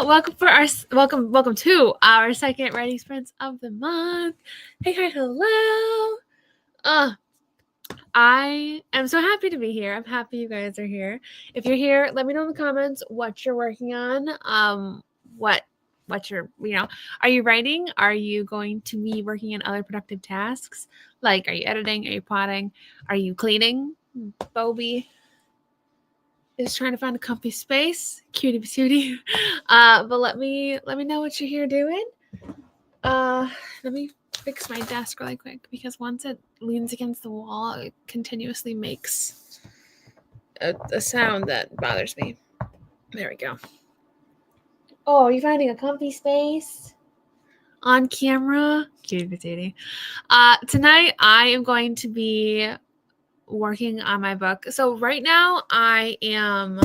Welcome to our second writing sprints of the month. Hey, hi, hello. I am so happy to be here. I'm happy you guys are here. If you're here, let me know in the comments what you're working on. What you're, are you writing? Are you going to be working on other productive tasks? Like, are you editing? Are you plotting? Are you cleaning? Bobby is trying to find a comfy space. Cutie patootie. But let me know what you're here doing. Let me fix my desk really quick because once it leans against the wall, it continuously makes a sound that bothers me. There we go. Oh, are you finding a comfy space? On camera? Cutie patootie. Tonight I am going to be working on my book. So right now I'm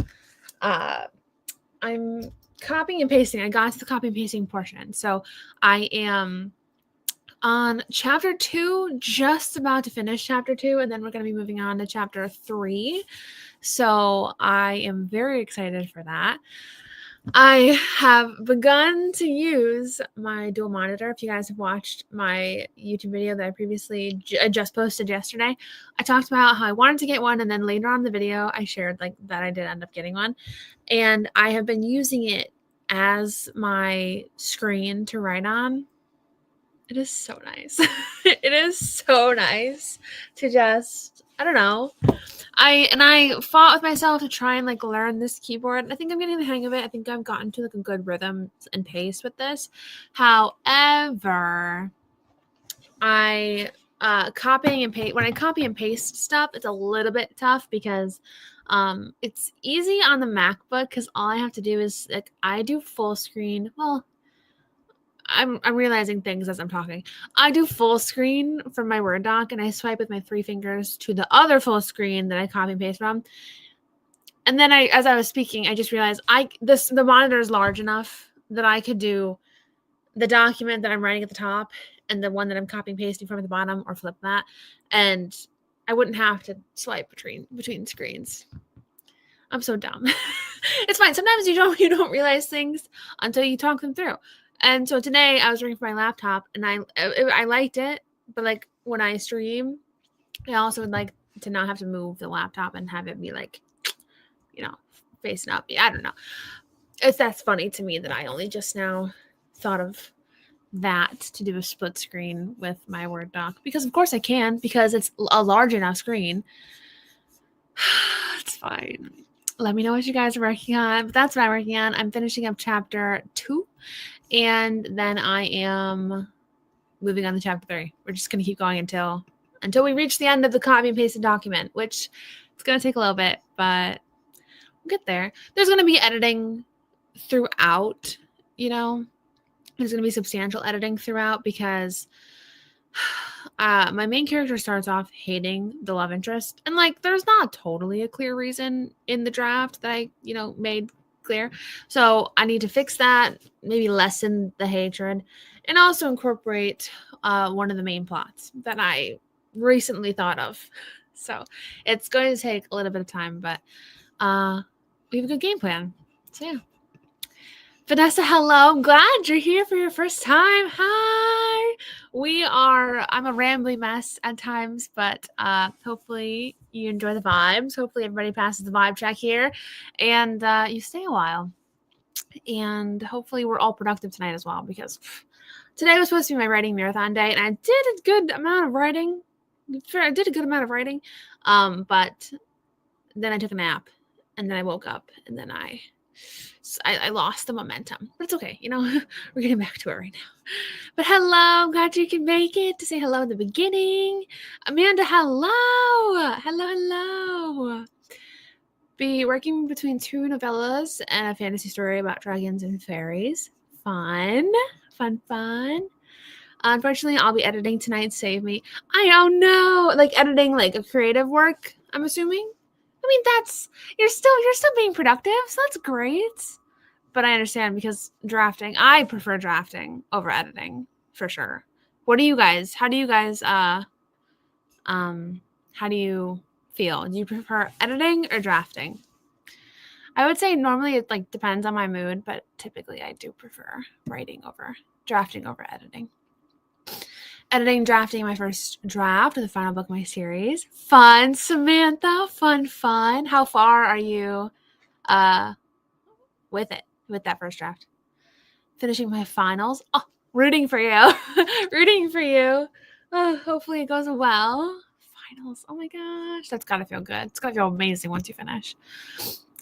copying and pasting. I got to the copy and pasting portion. So I am on chapter 2, just about to finish chapter 2, and then we're going to be moving on to chapter 3. So I am very excited for that. I have begun to use my dual monitor. If you guys have watched my YouTube video that I just posted yesterday, I talked about how I wanted to get one, and then later on in the video, I shared that I did end up getting one. And I have been using it as my screen to write on. It is so nice. It is so nice to just, I don't know. I fought with myself to try and learn this keyboard. I think I'm getting the hang of it. I think I've gotten to a good rhythm and pace with this. However, when I copy and paste stuff, it's a little bit tough because it's easy on the MacBook because all I have to do is I do full screen. Well, I'm realizing things as I'm talking. I do full screen from my Word doc, and I swipe with my 3 fingers to the other full screen that I copy and paste from. And then as I was speaking, I just realized the monitor is large enough that I could do the document that I'm writing at the top and the one that I'm copying and pasting from at the bottom, or flip that, and I wouldn't have to swipe between screens. I'm so dumb. It's fine. Sometimes you don't realize things until you talk them through. And so today I was working for my laptop, and I liked it, but when I stream, I also would like to not have to move the laptop and have it be facing up. I don't know. That's funny to me that I only just now thought of that to do a split screen with my Word doc, because of course I can, because it's a large enough screen. It's fine. Let me know what you guys are working on. But that's what I'm working on. I'm finishing up chapter 2. And then I am moving on to chapter 3. We're just going to keep going until we reach the end of the copy and pasted document, which it's going to take a little bit, but we'll get there. There's going to be editing throughout, There's going to be substantial editing throughout because my main character starts off hating the love interest. And, there's not totally a clear reason in the draft that I, made clear. So I need to fix that, maybe lessen the hatred, and also incorporate one of the main plots that I recently thought of. So it's going to take a little bit of time, but we have a good game plan. So yeah. Vanessa, hello. I'm glad you're here for your first time. Hi. I'm a rambly mess at times, but hopefully you enjoy the vibes. Hopefully everybody passes the vibe check here, and you stay a while. And hopefully we're all productive tonight as well, because today was supposed to be my writing marathon day, and I did a good amount of writing. But then I took a nap, and then I woke up, and then I lost the momentum. But it's okay. We're getting back to it right now. But hello. I'm glad you can make it to say hello at the beginning. Amanda, hello. Hello. Be working between 2 novellas and a fantasy story about dragons and fairies. Fun. Unfortunately, I'll be editing tonight. Save me. I don't know. Editing a creative work, I'm assuming. I mean, you're still being productive, so that's great. But I understand, because I prefer drafting over editing for sure. How do you guys feel? Do you prefer editing or drafting? I would say normally it like depends on my mood, but typically I do prefer drafting over editing. Editing, drafting my first draft of the final book of my series. Fun, Samantha. Fun. How far are you with that first draft? Finishing my finals. Oh, rooting for you. Rooting for you. Oh, hopefully it goes well. Finals. Oh my gosh. That's got to feel good. It's got to feel amazing once you finish.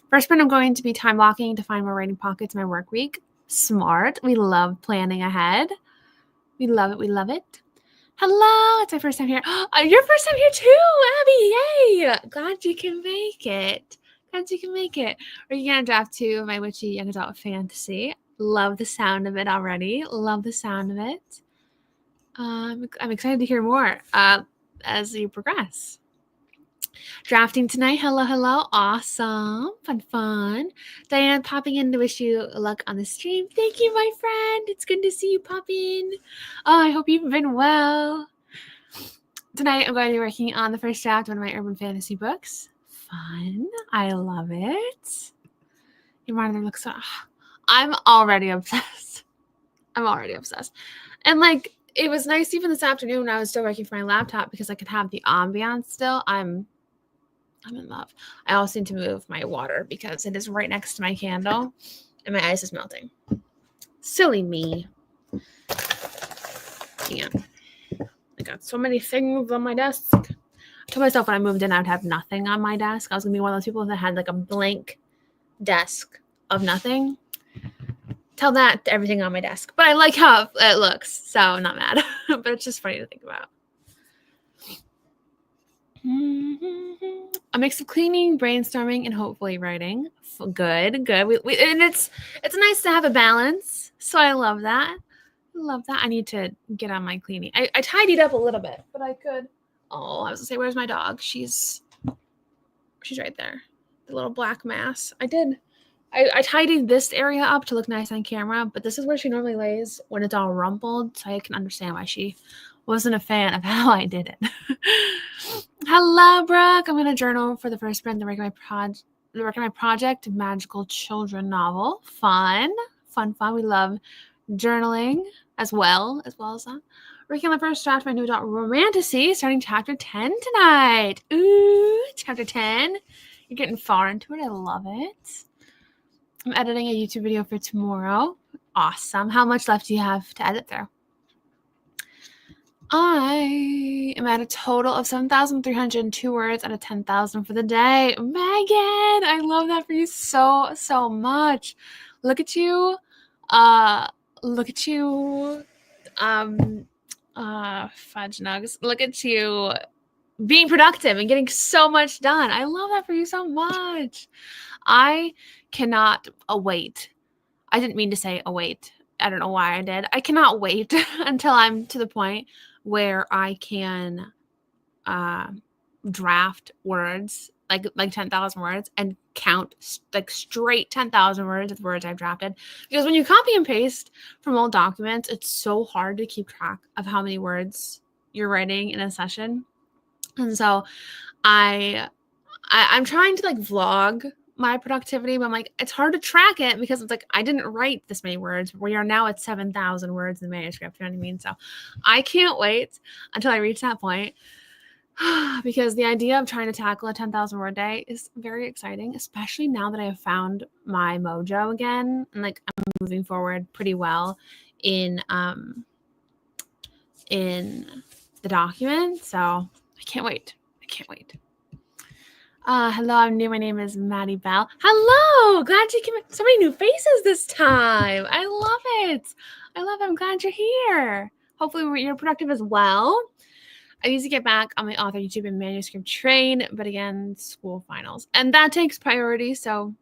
First print, I'm going to be time blocking to find more writing pockets in my work week. Smart. We love planning ahead. We love it. We love it. Hello. It's my first time here. Your first time here too, Abby. Yay. Glad you can make it. We're going to draft 2 of my witchy young adult fantasy. Love the sound of it already. Love the sound of it. I'm excited to hear more as you progress. Drafting tonight. Hello. Awesome. Fun. Diana popping in to wish you luck on the stream. Thank you, my friend. It's good to see you pop in. Oh, I hope you've been well. Tonight, I'm going to be working on the first draft of one of my urban fantasy books. Fun. I love it. Your monitor looks so... I'm already obsessed. And like, it was nice even this afternoon when I was still working for my laptop because I could have the ambiance still. I'm in love. I also need to move my water because it is right next to my candle and my ice is melting. Silly me. Yeah. I got so many things on my desk. I told myself when I moved in, I would have nothing on my desk. I was going to be one of those people that had like a blank desk of nothing. Tell that to everything on my desk. But I like how it looks, so I'm not mad. But it's just funny to think about. A mix of cleaning, brainstorming, and hopefully writing. Good. And it's nice to have a balance. So I love that. I need to get on my cleaning. I tidied up a little bit, but I could. Oh, I was gonna say, where's my dog? She's right there. The little black mass. I tidied this area up to look nice on camera, but this is where she normally lays when it's all rumpled, so I can understand why she wasn't a fan of how I did it. Hello, Brooke. I'm going to journal for the first print, the work of my project, Magical Children novel. Fun. We love journaling as well as that. Working on the first draft of my new adult romantasy, starting chapter 10 tonight. Ooh, chapter 10. You're getting far into it. I love it. I'm editing a YouTube video for tomorrow. Awesome. How much left do you have to edit there? I am at a total of 7,302 words out of 10,000 for the day. Megan, I love that for you so much. Look at you. Fudge nugs. Look at you being productive and getting so much done. I love that for you so much. I cannot await. I didn't mean to say await. I don't know why I did. I cannot wait until I'm to the point where I can draft words like 10,000 words and count like straight 10,000 words of words I've drafted. Because when you copy and paste from old documents, it's so hard to keep track of how many words you're writing in a session. And so I'm trying to like vlog my productivity, but I'm like, it's hard to track it because it's like, I didn't write this many words. We are now at 7,000 words in the manuscript. You know what I mean? So I can't wait until I reach that point because the idea of trying to tackle a 10,000 word day is very exciting, especially now that I have found my mojo again. And like, I'm moving forward pretty well in the document. So I can't wait. Hello, I'm new. My name is Maddie Bell. Hello, glad you came. So many new faces this time. I love it. I'm glad you're here. Hopefully you're productive as well. I need to get back on my author YouTube and manuscript train, but again, school finals. And that takes priority, so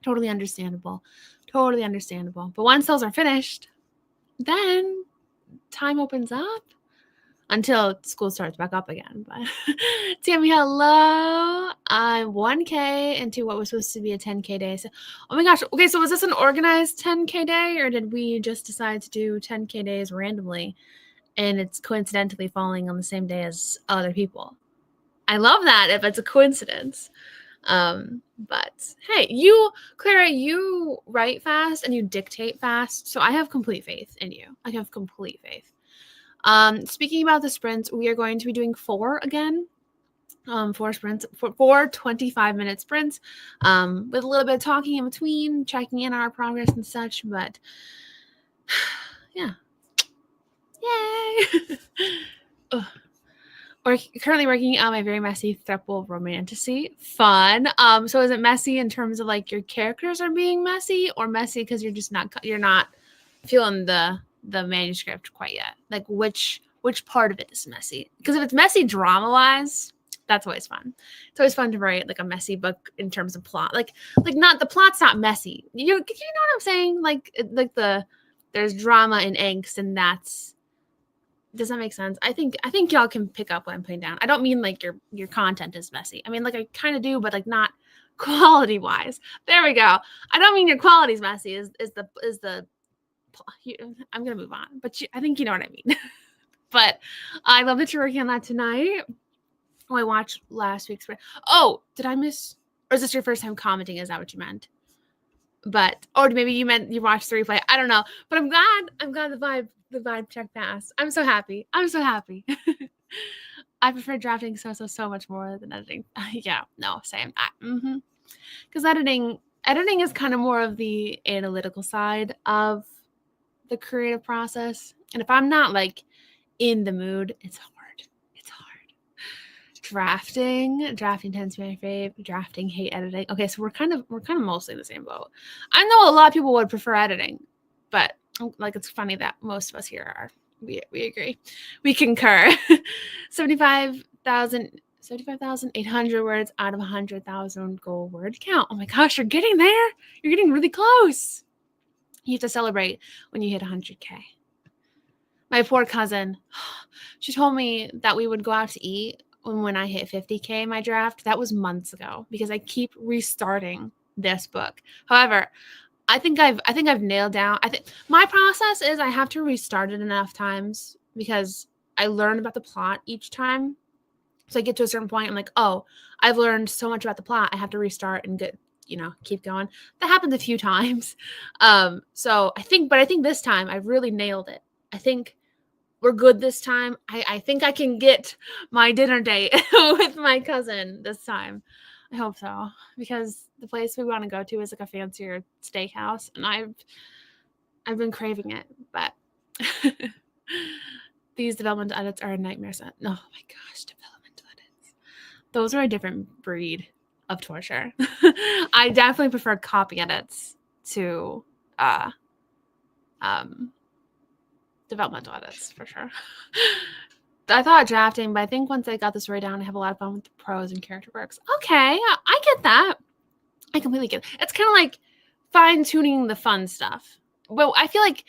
totally understandable. But once those are finished, then time opens up. Until school starts back up again. But Tammy, hello. I'm 1K into what was supposed to be a 10K day. So, oh my gosh. Okay, so was this an organized 10K day, or did we just decide to do 10K days randomly and it's coincidentally falling on the same day as other people? I love that if it's a coincidence. But hey, Clara, you write fast and you dictate fast, so I have complete faith in you. I have complete faith. Speaking about the sprints, we are going to be doing 4 again. 4 sprints, 4 25-minute sprints, with a little bit of talking in between, checking in our progress and such. But yeah, yay! We're currently working on my very messy throuple romantasy. Fun. So is it messy in terms of like your characters are being messy, or messy because you're not feeling the manuscript quite yet? Like which part of it is messy? Because if it's messy drama wise, that's always fun. It's always fun to write like a messy book in terms of plot. Like not the plot's not messy. You know what I'm saying? Like there's drama and angst, and does that make sense? I think y'all can pick up what I'm putting down. I don't mean like your content is messy. I mean like I kind of do, but like not quality wise. There we go. I don't mean your quality's messy. Is the I'm gonna move on, but I think you know what I mean. But I love that you're working on that tonight. Oh, I watched last week's. Oh, did I miss? Or is this your first time commenting? Is that what you meant? But or maybe you meant you watched the replay. I don't know. But I'm glad the vibe check passed. I'm so happy. I prefer drafting so much more than editing. Yeah, no, same. Because editing is kind of more of the analytical side of the creative process. And if I'm not like in the mood, it's hard. Drafting tends to be my fave. Drafting, hate editing. Okay, so we're kind of mostly in the same boat. I know a lot of people would prefer editing, but like it's funny that most of us here are. We agree. We concur. 75,800 words out of 100,000 goal word count. Oh my gosh, you're getting there. You're getting really close. You have to celebrate when you hit 100K. My poor cousin, she told me that we would go out to eat when I hit 50K my draft. That was months ago because I keep restarting this book. However, I think I've nailed down. I think my process is I have to restart it enough times because I learn about the plot each time. So I get to a certain point, I'm like, oh, I've learned so much about the plot. I have to restart and keep going. That happens a few times. So I think this time I really nailed it. I think we're good this time. I think I can get my dinner date with my cousin this time. I hope so, because the place we want to go to is like a fancier steakhouse, and I've been craving it. But these developmental edits are a nightmare set. Oh my gosh, developmental edits. Those are a different breed of torture. I definitely prefer copy edits to developmental edits for sure. I thought drafting, but I think once I got the story down, I have a lot of fun with the prose and character works. Okay, I get that. I completely get it. It's kind of like fine-tuning the fun stuff. But I feel like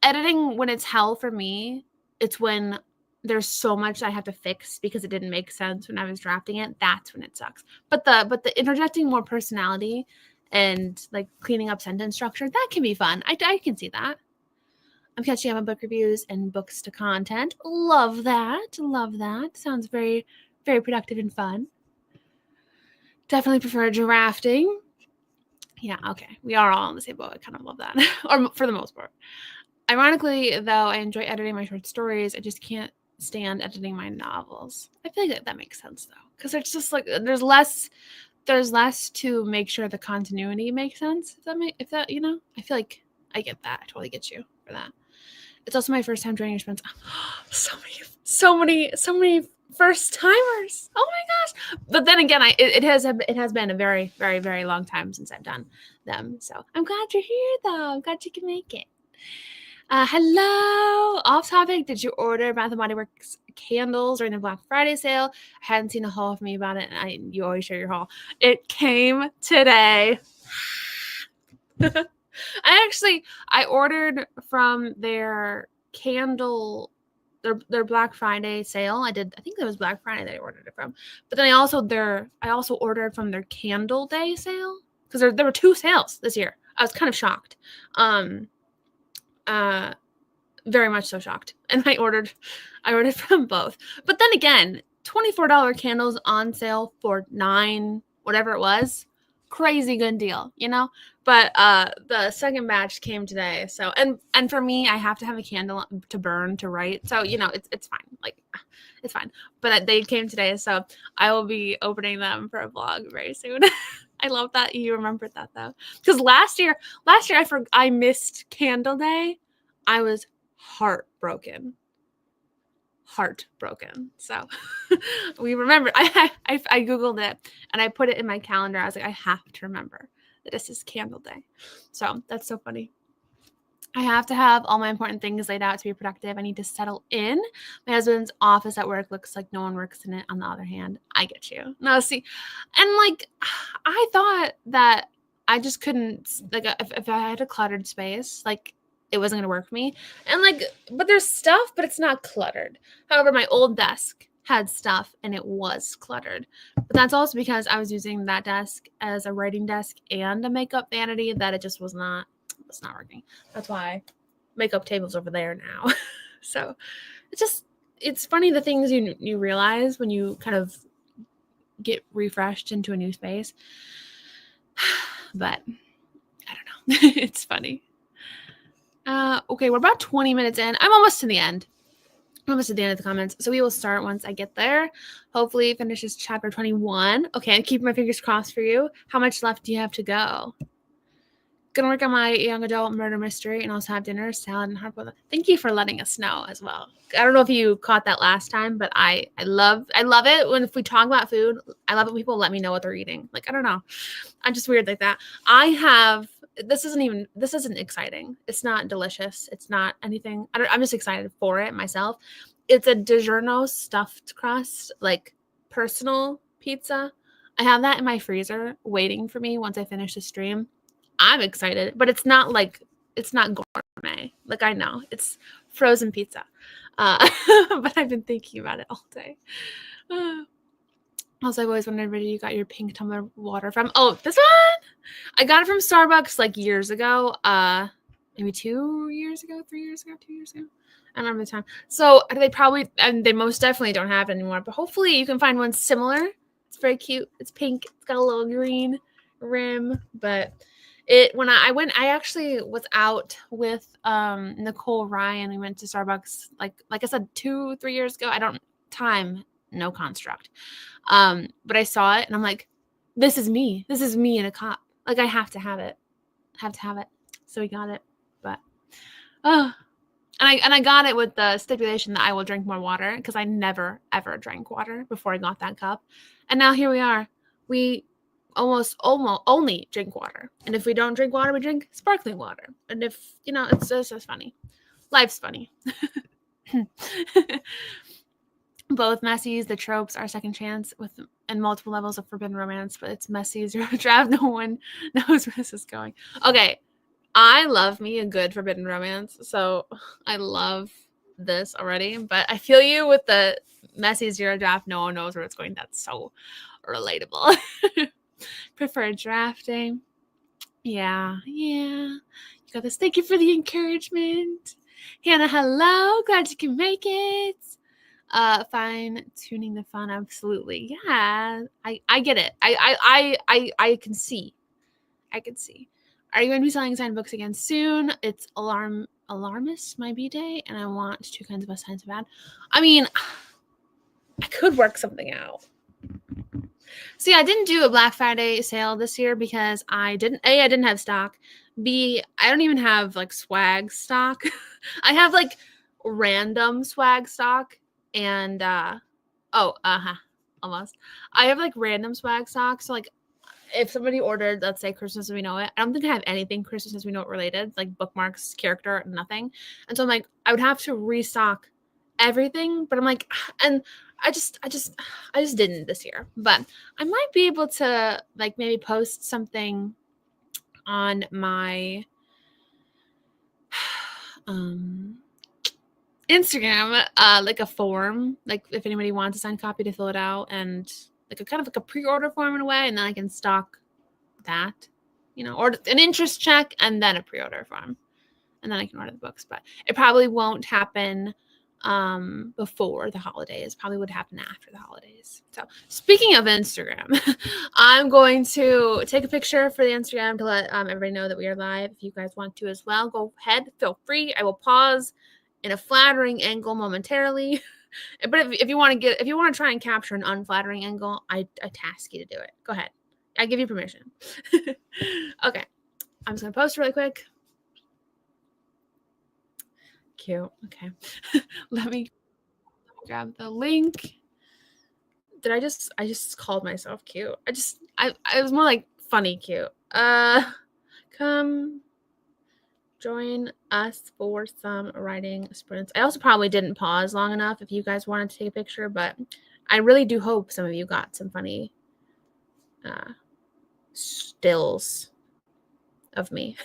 editing, when it's hell for me, it's when there's so much I have to fix because it didn't make sense when I was drafting it. That's when it sucks. But the interjecting more personality and like cleaning up sentence structure, that can be fun. I can see that. I'm catching up on book reviews and books to content. Love that. Sounds very, very productive and fun. Definitely prefer drafting. Yeah, okay. We are all on the same boat. I kind of love that. Or for the most part. Ironically, though, I enjoy editing my short stories. I just can't stand editing my novels. I feel like that makes sense, though. Because it's just like there's less to make sure the continuity makes sense. If that I feel like I get that. I totally get you for that. It's also my first time joining your sprints. So many first timers. Oh my gosh! But then again, it has been a very, very, very long time since I've done them. So I'm glad you're here, though. I'm glad you can make it. Hello. Off topic. Did you order Bath and Body Works candles during the Black Friday sale? I hadn't seen a haul from you about it, and you always share your haul. It came today. I ordered from their candle, their Black Friday sale. I think it was Black Friday that I ordered it from. But then I also ordered from their Candle Day sale because there were 2 sales this year. I was kind of shocked. Very much so shocked. And I ordered from both. But then again, $24 candles on sale for $9 whatever it was, crazy good deal, you know? But the second batch came today. So and for me, I have to have a candle to burn to write. So, you know, it's fine. Like it's fine. But they came today, so I will be opening them for a vlog very soon. I love that you remembered that though. Because last year I missed Candle Day. I was heartbroken. So we remember. I Googled it and I put it in my calendar. I was like, I have to remember that this is Candle Day. So that's so funny. I have to have all my important things laid out to be productive. I need to settle in. My husband's office at work looks like no one works in it. On the other hand, I get you. No, see, and like, I thought that I just couldn't, like, if I had a cluttered space, like, it wasn't going to work for me. And like, but there's stuff, but it's not cluttered. However, my old desk had stuff and it was cluttered. But that's also because I was using that desk as a writing desk and a makeup vanity that it just was not. It's not working. That's why makeup table's over there now. So it's funny the things you realize when you kind of get refreshed into a new space. But I don't know. It's funny. Okay, we're about 20 minutes in. I'm almost to the end. I'm almost at the end of the comments. So we will start once I get there. Hopefully it finishes chapter 21. Okay, I'm keeping my fingers crossed for you. How much left do you have to go? Gonna work on my young adult murder mystery and also have dinner, salad, and hard boiled. Thank you for letting us know as well. I don't know if you caught that last time, but I love it when if we talk about food. I love it when people let me know what they're eating. Like, I don't know. I'm just weird like that. This isn't exciting. It's not delicious. It's not anything. I'm just excited for it myself. It's a DiGiorno stuffed crust, like personal pizza. I have that in my freezer waiting for me once I finish the stream. I'm excited, but it's not gourmet. Like, I know it's frozen pizza. But I've been thinking about it all day. Also, I've always wondered where you got your pink tumbler water from. Oh, this one! I got it from Starbucks like years ago. Maybe 2 years ago, 3 years ago, 2 years ago. I don't remember the time. So they most definitely don't have it anymore. But hopefully you can find one similar. It's very cute. It's pink. It's got a little green rim, but I actually was out with Nicole Ryan. We went to Starbucks like I said 2-3 years ago. No construct. But I saw it and I'm like, this is me. This is me in a cup. Like, I have to have it. So we got it. But and I got it with the stipulation that I will drink more water because I never ever drank water before I got that cup. And now here we are. We almost only drink water. And if we don't drink water, we drink sparkling water. And if, it's just funny. Life's funny. Both Messies, the tropes are second chance and multiple levels of forbidden romance, but it's messy, zero draft. No one knows where this is going. Okay. I love me a good forbidden romance. So I love this already, but I feel you with the messy zero draft. No one knows where it's going. That's so relatable. Preferred drafting. Yeah. You got this. Thank you for the encouragement. Hannah, hello. Glad you can make it. Fine tuning the fun. Absolutely. Yeah. I get it. I can see. Are you going to be selling signed books again soon? It's Alarmist, my B-Day, and I want 2 kinds of best signs of bad. I mean, I could work something out. See, I didn't do a Black Friday sale this year because I didn't have stock. B, I don't even have like swag stock. I have like random swag stock and almost. I have like random swag stock. So like if somebody ordered, let's say Christmas as We Know It, I don't think I have anything Christmas as We Know It related, like bookmarks, character, nothing. And so I'm like, I would have to restock everything, but I'm like, and I just didn't this year. But I might be able to like maybe post something on my Instagram, like a form, like if anybody wants a signed copy to fill it out, and like a kind of like a pre-order form in a way, and then I can stock that, or an interest check and then a pre-order form, and then I can order the books. But it probably won't happen before the holidays. Probably would happen after the holidays. So speaking of Instagram, I'm going to take a picture for the Instagram to let everybody know that we are live. If you guys want to as well, go ahead, feel free. I will pause in a flattering angle momentarily. But if you want to try and capture an unflattering angle, I task you to do it. Go ahead. I give you permission. Okay. I'm just going to post really quick. Cute. Okay. Let me grab the link. Did I just called myself cute? I was more like funny cute. Come join us for some writing sprints. I also probably didn't pause long enough if you guys wanted to take a picture, but I really do hope some of you got some funny stills of me.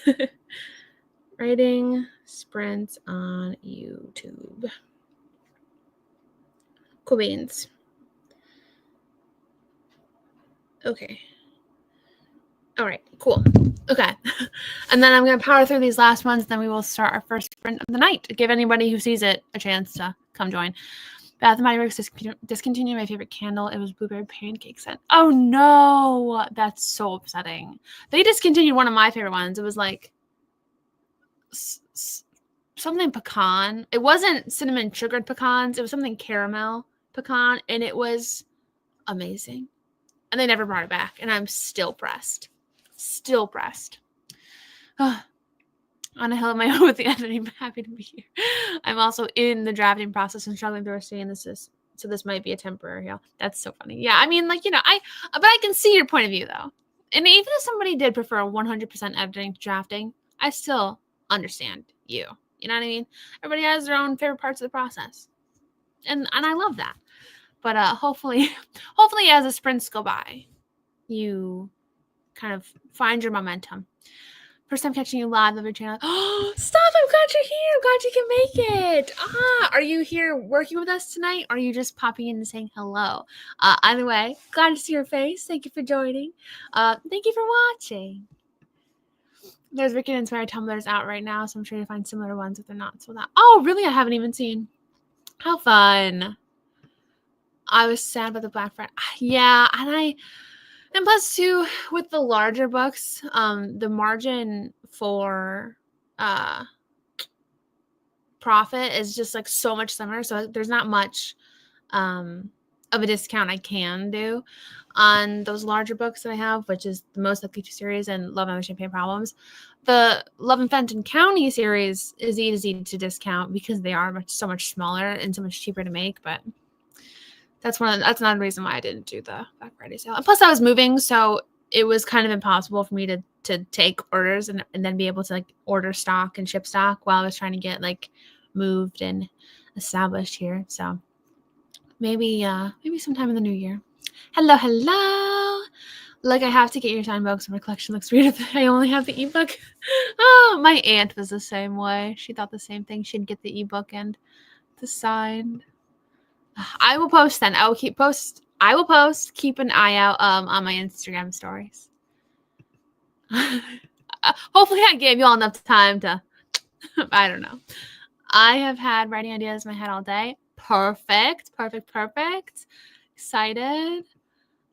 Writing sprints on YouTube. Cool beans. Okay. All right, cool. Okay. And then I'm going to power through these last ones. Then we will start our first sprint of the night. Give anybody who sees it a chance to come join. Bath & Body Works discontinued my favorite candle. It was blueberry pancake scent. Oh, no. That's so upsetting. They discontinued one of my favorite ones. It was like something pecan. It wasn't cinnamon sugared pecans. It was something caramel pecan. And it was amazing. And they never brought it back. And I'm still pressed. Still pressed. Oh, on a hill of my own with the editing. I'm happy to be here. I'm also in the drafting process and struggling through and this might be a temporary hill. That's so funny. Yeah, I mean, like, but I can see your point of view though. And even if somebody did prefer 100% editing to drafting, I still understand you. You know what I mean? Everybody has their own favorite parts of the process. And I love that. But hopefully as the sprints go by, you kind of find your momentum. First time catching you live on your channel. Oh, stop! I'm glad you're here. I'm glad you can make it. Are you here working with us tonight, or are you just popping in and saying hello? Either way, glad to see your face. Thank you for joining. Thank you for watching. There's Wicked Inspired Tumblrs out right now, so I'm sure you'll find similar ones if they're not sold out. Oh, really? I haven't even seen. How fun. I was sad about the Black Friday. Yeah, and plus too, with the larger books, the margin for profit is just like so much slimmer. So there's not much of a discount I can do on those larger books that I have, which is the Most Likely to series and Love and Other Champagne Problems. The Love and Fenton County series is easy to discount because they are so much smaller and so much cheaper to make, but that's another reason why I didn't do the Black Friday sale. And plus I was moving, so it was kind of impossible for me to take orders and then be able to like order stock and ship stock while I was trying to get like moved and established here. So maybe sometime in the new year. Hello. Like, I have to get your signed books. My collection looks weird if I only have the ebook. Oh, my aunt was the same way. She thought the same thing. She'd get the ebook and the signed. I will post then. I will post. Keep an eye out on my Instagram stories. Hopefully I gave you all enough time to, I don't know. I have had writing ideas in my head all day. Perfect. Excited.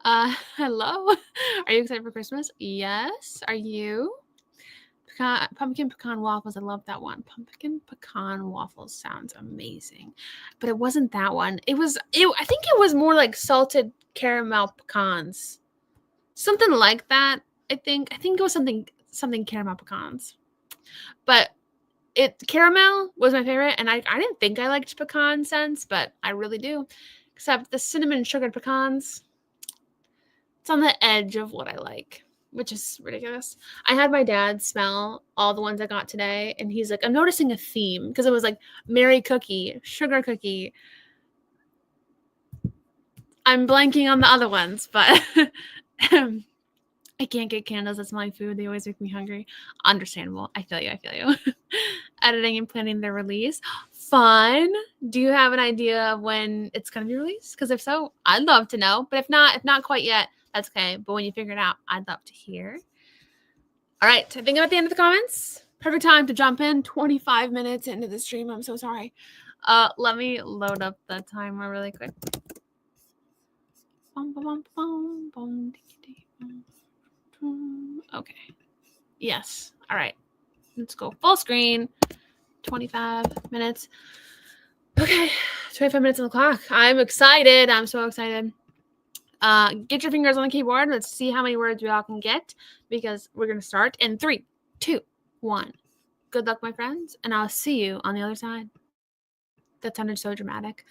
Hello. Are you excited for Christmas? Yes. Are you? Pumpkin pecan waffles. I love that one. Pumpkin pecan waffles sounds amazing, but it wasn't that one. I think it was more like salted caramel pecans, something like that. I think it was something caramel pecans, but caramel was my favorite, and I didn't think I liked pecan scents, but I really do. Except the cinnamon sugared pecans, it's on the edge of what I like, which is ridiculous. I had my dad smell all the ones I got today, and he's like, I'm noticing a theme, because it was like Mary cookie, sugar cookie. I'm blanking on the other ones, but I can't get candles. That's my food. They always make me hungry. Understandable. I feel you. Editing and planning their release. Fun. Do you have an idea of when it's going to be released? Because if so, I'd love to know. But if not quite yet, that's okay. But when you figure it out, I'd love to hear. All right. I think I'm at the end of the comments. Perfect time to jump in. 25 minutes into the stream. I'm so sorry. Let me load up the timer really quick. Okay. Yes. All right. Let's go full screen. 25 minutes. Okay. 25 minutes on the clock. I'm excited. I'm so excited. Get your fingers on the keyboard. Let's see how many words we all can get, because we're going to start in 3, 2, 1. Good luck, my friends, and I'll see you on the other side. That sounded so dramatic.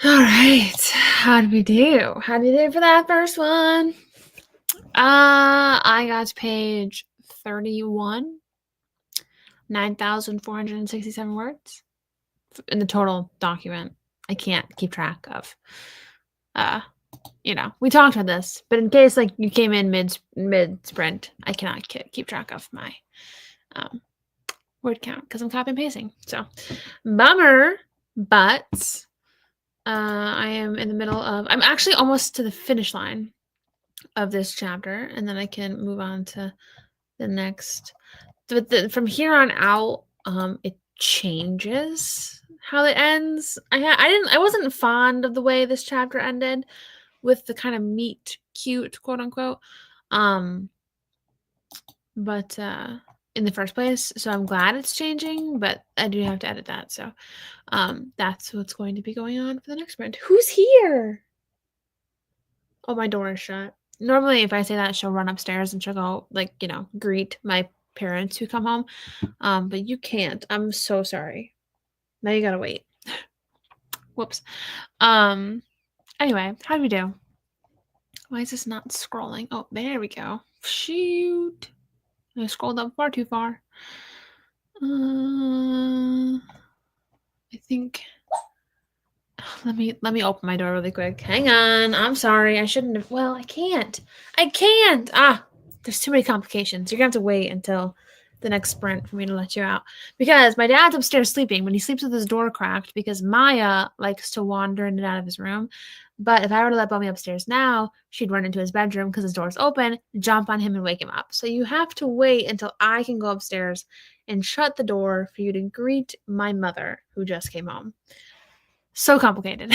All right. How did we do? How did we do for that first one? I got to page 31. 9,467 words in the total document. I can't keep track of. We talked about this, but in case like you came in mid sprint, I cannot keep track of my word count because I'm copy and pasting. So bummer, but I am in the middle of. I'm actually almost to the finish line of this chapter, and then I can move on to the next. But from here on out, it changes how it ends. I wasn't fond of the way this chapter ended with the kind of meet cute quote unquote but in the first place, so I'm glad it's changing, but I do have to edit that. So that's what's going to be going on for the next sprint. Who's here? Oh, my door is shut. Normally if I say that, she'll run upstairs and she'll go greet my parents who come home, but you can't. I'm so sorry. Now you gotta wait. Whoops. Anyway, how do we do? Why is this not scrolling? Oh, there we go. Shoot. I scrolled up far too far. I think. Let me open my door really quick. Hang on. I'm sorry. I shouldn't have. Well, I can't. There's too many complications. You're gonna have to wait until the next sprint for me to let you out, because my dad's upstairs sleeping, but he sleeps with his door cracked because Maya likes to wander in and out of his room. But if I were to let Bummy upstairs now, she'd run into his bedroom because his door's open, jump on him and wake him up. So you have to wait until I can go upstairs and shut the door for you to greet my mother who just came home. So complicated.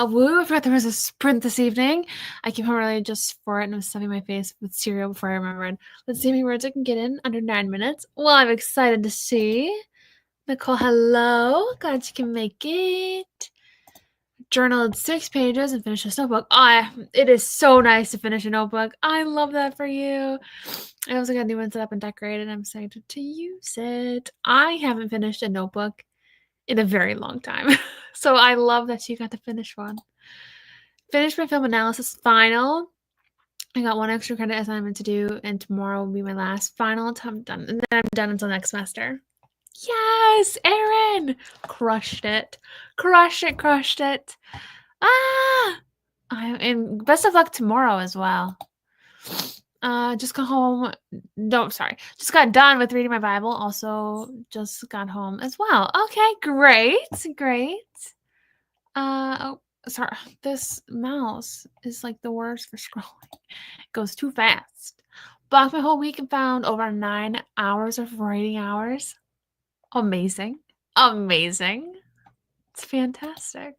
Woo, I forgot there was a sprint this evening. I came home early just for it and was stuffing my face with cereal before I remembered. Let's see how many words I can get in under 9 minutes. Well, I'm excited to see. Nicole, hello. Glad you can make it. Journaled 6 pages and finished a notebook. It is so nice to finish a notebook. I love that for you. I also got a new one set up and decorated. I'm excited to use it. I haven't finished a notebook in a very long time. So I love that you got to finish one. Finish my film analysis final. I got 1 extra credit assignment to do, and tomorrow will be my last final. I'm done. And then I'm done until next semester. Yes, Erin! Crushed it. Crushed it. And best of luck tomorrow as well. Just got home. Just got done with reading my Bible. Also, just got home as well. Okay, great. Oh, sorry. This mouse is like the worst for scrolling. It goes too fast. Blocked my whole week and found over 9 hours of writing hours. Amazing. It's fantastic.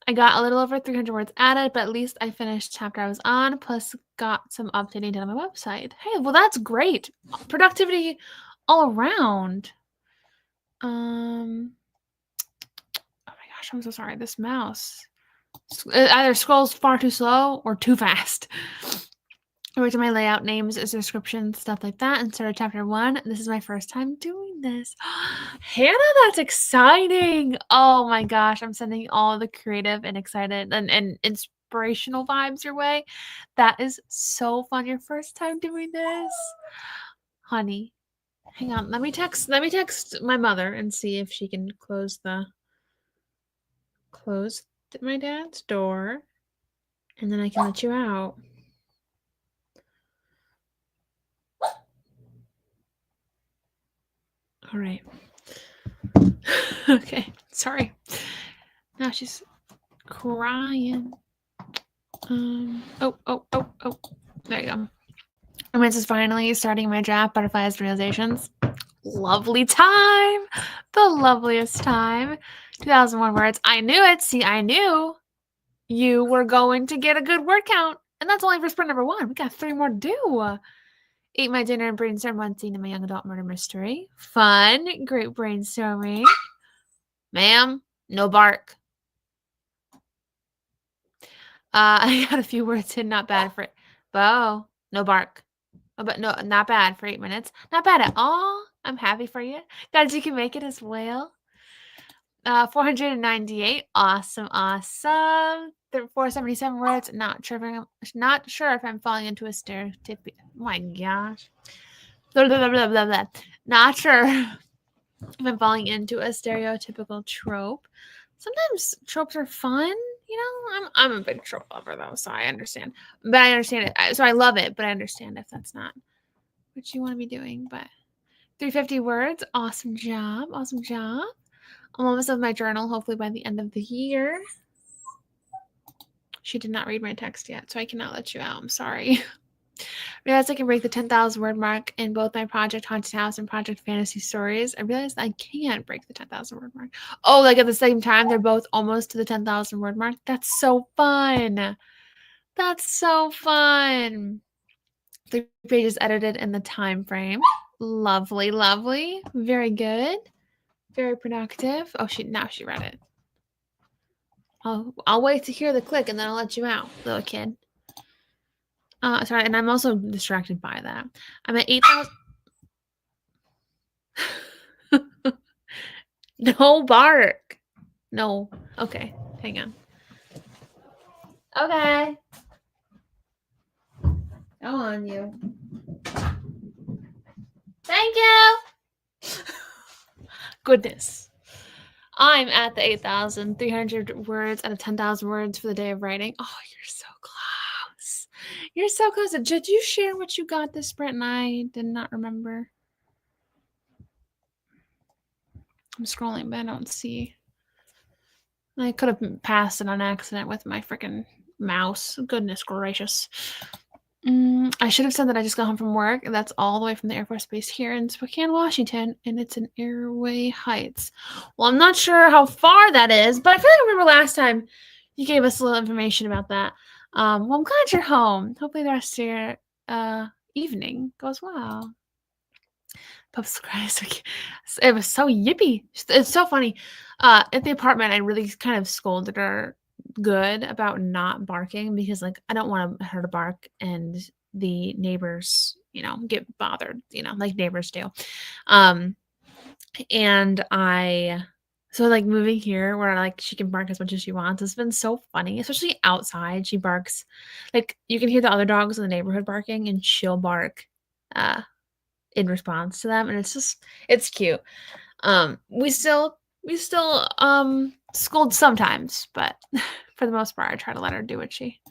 I got a little over 300 words added, but at least I finished chapter I was on, plus got some updating done on my website. Hey, well, that's great. Productivity all around. Oh my gosh, I'm so sorry. This mouse either scrolls far too slow or too fast. I worked on my layout, names, descriptions, stuff like that, and started chapter 1. This is my first time doing this. Hannah, that's exciting. Oh my gosh, I'm sending all the creative and excited and inspirational vibes your way. That is so fun. Your first time doing this. Honey, hang on. Let me text my mother and see if she can close my dad's door, and then I can let you out. All right. Okay, sorry. Now she's crying. Oh. There you go. And this is finally starting my draft, Butterflies Realizations. Lovely time. The loveliest time. 2001 words. I knew it. See, I knew you were going to get a good word count. And that's only for sprint number 1. We got 3 more to do. Ate my dinner and brainstormed one scene in my young adult murder mystery. Fun. Great brainstorming. Ma'am, no bark. I got a few words in. Not bad for it. Bo, no bark. But no, not bad for 8 minutes. Not bad at all. I'm happy for you. Glad you can make it as well. 498. Awesome. 477 words. Not sure if I'm falling into a stereotype. Oh my gosh. Blah, blah, blah, blah, blah. Not sure if I'm falling into a stereotypical trope. Sometimes tropes are fun. I'm a big trope lover though, so I understand. But I understand it. So I love it, but I understand if that's not what you want to be doing. But 350 words. Awesome job. Awesome job. I'm almost done with my journal, hopefully by the end of the year. She did not read my text yet, so I cannot let you out. I'm sorry. Realized I can break the 10,000 word mark in both my Project Haunted House and Project Fantasy Stories. I realized I can't break the 10,000 word mark. Oh, like at the same time, they're both almost to the 10,000 word mark. That's so fun. That's so fun. 3 pages edited in the time frame. Lovely, lovely. Very good. Very productive. Oh, now she read it. I'll wait to hear the click and then I'll let you out, little kid. Sorry, and I'm also distracted by that. I'm at 8,000. No bark. No. Okay, hang on. Okay. Go on, you. Thank you. Goodness. I'm at the 8,300 words out of 10,000 words for the day of writing. Oh, you're so close. You're so close. Did you share what you got this sprint? And I did not remember. I'm scrolling, but I don't see. I could have passed it on accident with my freaking mouse. Goodness gracious. I should have said that I just got home from work, and that's all the way from the Air Force Base here in Spokane, Washington, and it's in Airway Heights. Well, I'm not sure how far that is, but I feel like I remember last time you gave us a little information about that. Well, I'm glad you're home. Hopefully the rest of your evening goes well. It was so yippy. It's so funny. At the apartment, I really kind of scolded her good about not barking because, like, I don't want her to bark and the neighbors, get bothered, like neighbors do. And so like moving here where like she can bark as much as she wants, it's been so funny, especially outside. She barks, like you can hear the other dogs in the neighborhood barking, and she'll bark in response to them, and it's cute. We still scold sometimes, but for the most part I try to let her do what she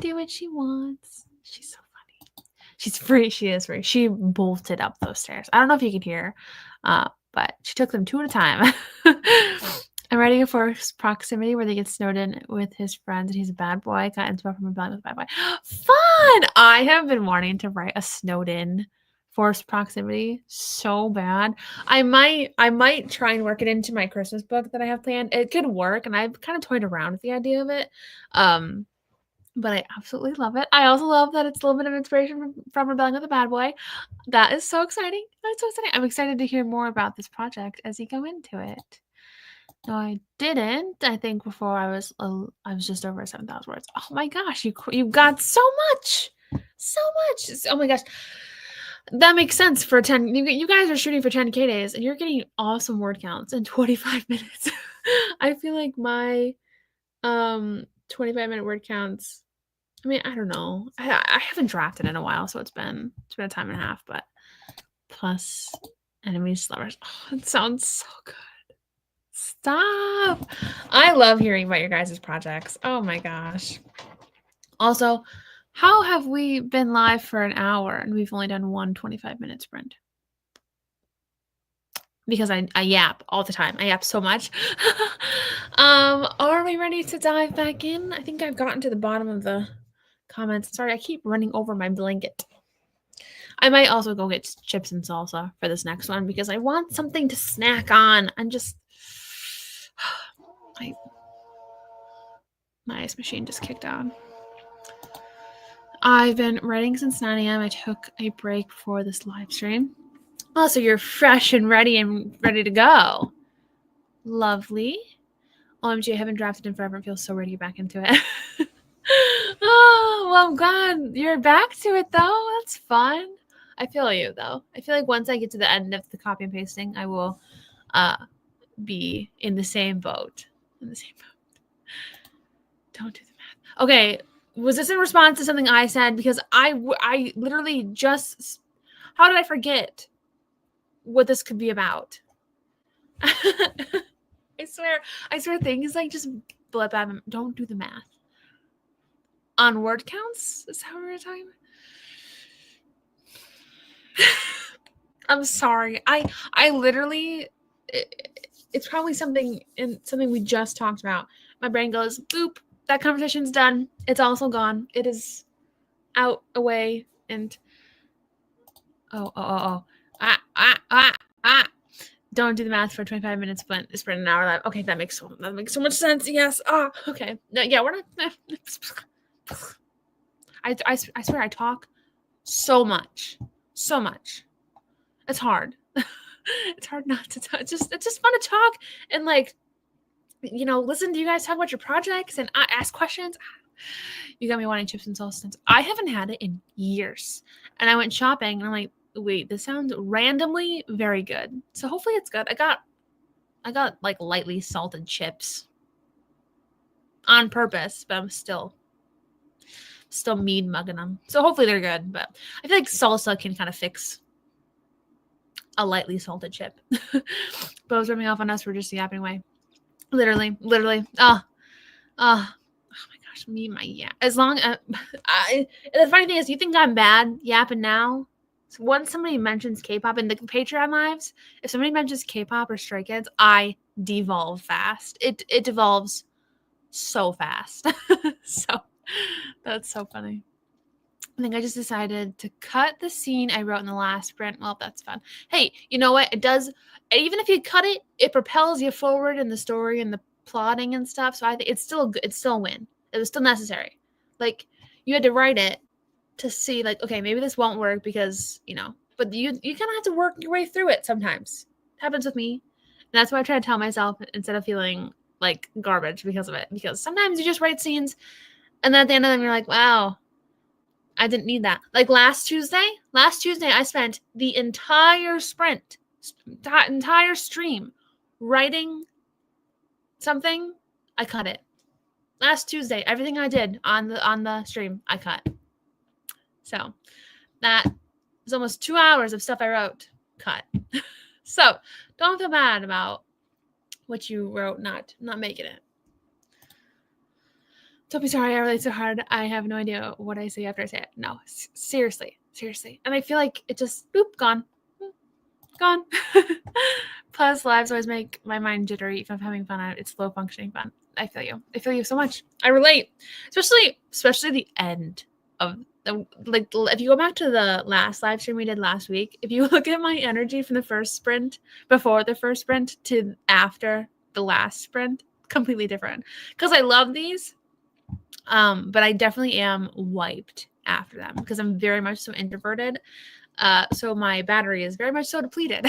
wants. She's so funny. She's free. She is free. She bolted up those stairs. I don't know if you could hear, but she took them 2 at a time. I'm writing a forced proximity where they get snowed in with his friends and he's a bad boy. Got into from rebellion with a bad boy. Fun! I have been wanting to write a snowed in forced proximity so bad. I might try and work it into my Christmas book that I have planned. It could work, and I've kind of toyed around with the idea of it. But I absolutely love it. I also love that it's a little bit of inspiration from Rebelling with a Bad Boy. That is so exciting. That's so exciting. I'm excited to hear more about this project as you go into it. No, I didn't. I think before I was just over 7,000 words. Oh my gosh, you got so much. Oh my gosh. That makes sense for 10. You guys are shooting for 10K days and you're getting awesome word counts in 25 minutes. I feel like my 25-minute word counts. I mean, I don't know. I haven't drafted in a while, so it's been a time and a half, but plus enemies lovers. Oh, it sounds so good. Stop. I love hearing about your guys' projects. Oh my gosh. Also, how have we been live for an hour and we've only done one 25-minute sprint? Because I yap all the time. I yap so much. Are we ready to dive back in? I think I've gotten to the bottom of the comments. Sorry, I keep running over my blanket. I might also go get chips and salsa for this next one because I want something to snack on. I'm just... my ice machine just kicked on. I've been writing since 9 a.m. I took a break before this live stream. Oh, so you're fresh and ready to go. Lovely. OMG, I haven't drafted in forever. It feels so ready to get back into it. Oh, well, I'm glad you're back to it, though. That's fun. I feel you, though. I feel like once I get to the end of the copy and pasting, I will be in the same boat. Don't do the math. Okay, was this in response to something I said? Because I literally just, how did I forget what this could be about? I swear things like just blip out. Don't do the math. On word counts? Is that what we're talking about? I'm sorry. I literally, it's probably something we just talked about. My brain goes, boop, that conversation's done. It's also gone. It is out, away, and oh. Don't do the math for 25 minutes, but it's been an hour. Okay, that makes so much sense. Yes. Okay. No, yeah, we're not. I swear I talk so much. It's hard. It's hard not to talk. It's just fun to talk and like, listen to you guys talk about your projects and ask questions. You got me wanting chips and salsa. I haven't had it in years. And I went shopping and I'm like, wait, this sounds randomly very good. So hopefully it's good. I got like lightly salted chips on purpose, but I'm still mead mugging them. So hopefully they're good, but I feel like salsa can kind of fix a lightly salted chip. Bo's rubbing off on us. We're just yapping away. Literally. Oh my gosh, as long as the funny thing is, you think I'm bad yapping now? So once somebody mentions K-pop in the Patreon lives, if somebody mentions K-pop or Stray Kids, I devolve fast. It devolves so fast. So that's so funny. I think I just decided to cut the scene I wrote in the last sprint. Well, that's fun. Hey, you know what? It does. Even if you cut it, it propels you forward in the story and the plotting and stuff. So I think it's still good. It's still a win. It was still necessary. Like, you had to write it to see, like, okay, maybe this won't work because, but you kind of have to work your way through it sometimes. It happens with me. And that's why I try to tell myself instead of feeling like garbage because of it. Because sometimes you just write scenes and then at the end of them, you're like, wow, I didn't need that. Like last Tuesday, I spent the entire entire stream writing something. I cut it. Last Tuesday, everything I did on the stream, I cut. So that is almost 2 hours of stuff I wrote, cut. So don't feel bad about what you wrote not making it. Don't be sorry, I relate so hard. I have no idea what I say after I say it. No, seriously. And I feel like it just, boop, gone. Plus, lives always make my mind jittery if I'm having fun. It's low functioning fun. I feel you so much. I relate, especially the end of the, like, if you go back to the last live stream we did last week, if you look at my energy from the first sprint, before the first sprint to after the last sprint, completely different. Because I love these. But I definitely am wiped after them because I'm very much so introverted. So my battery is very much so depleted.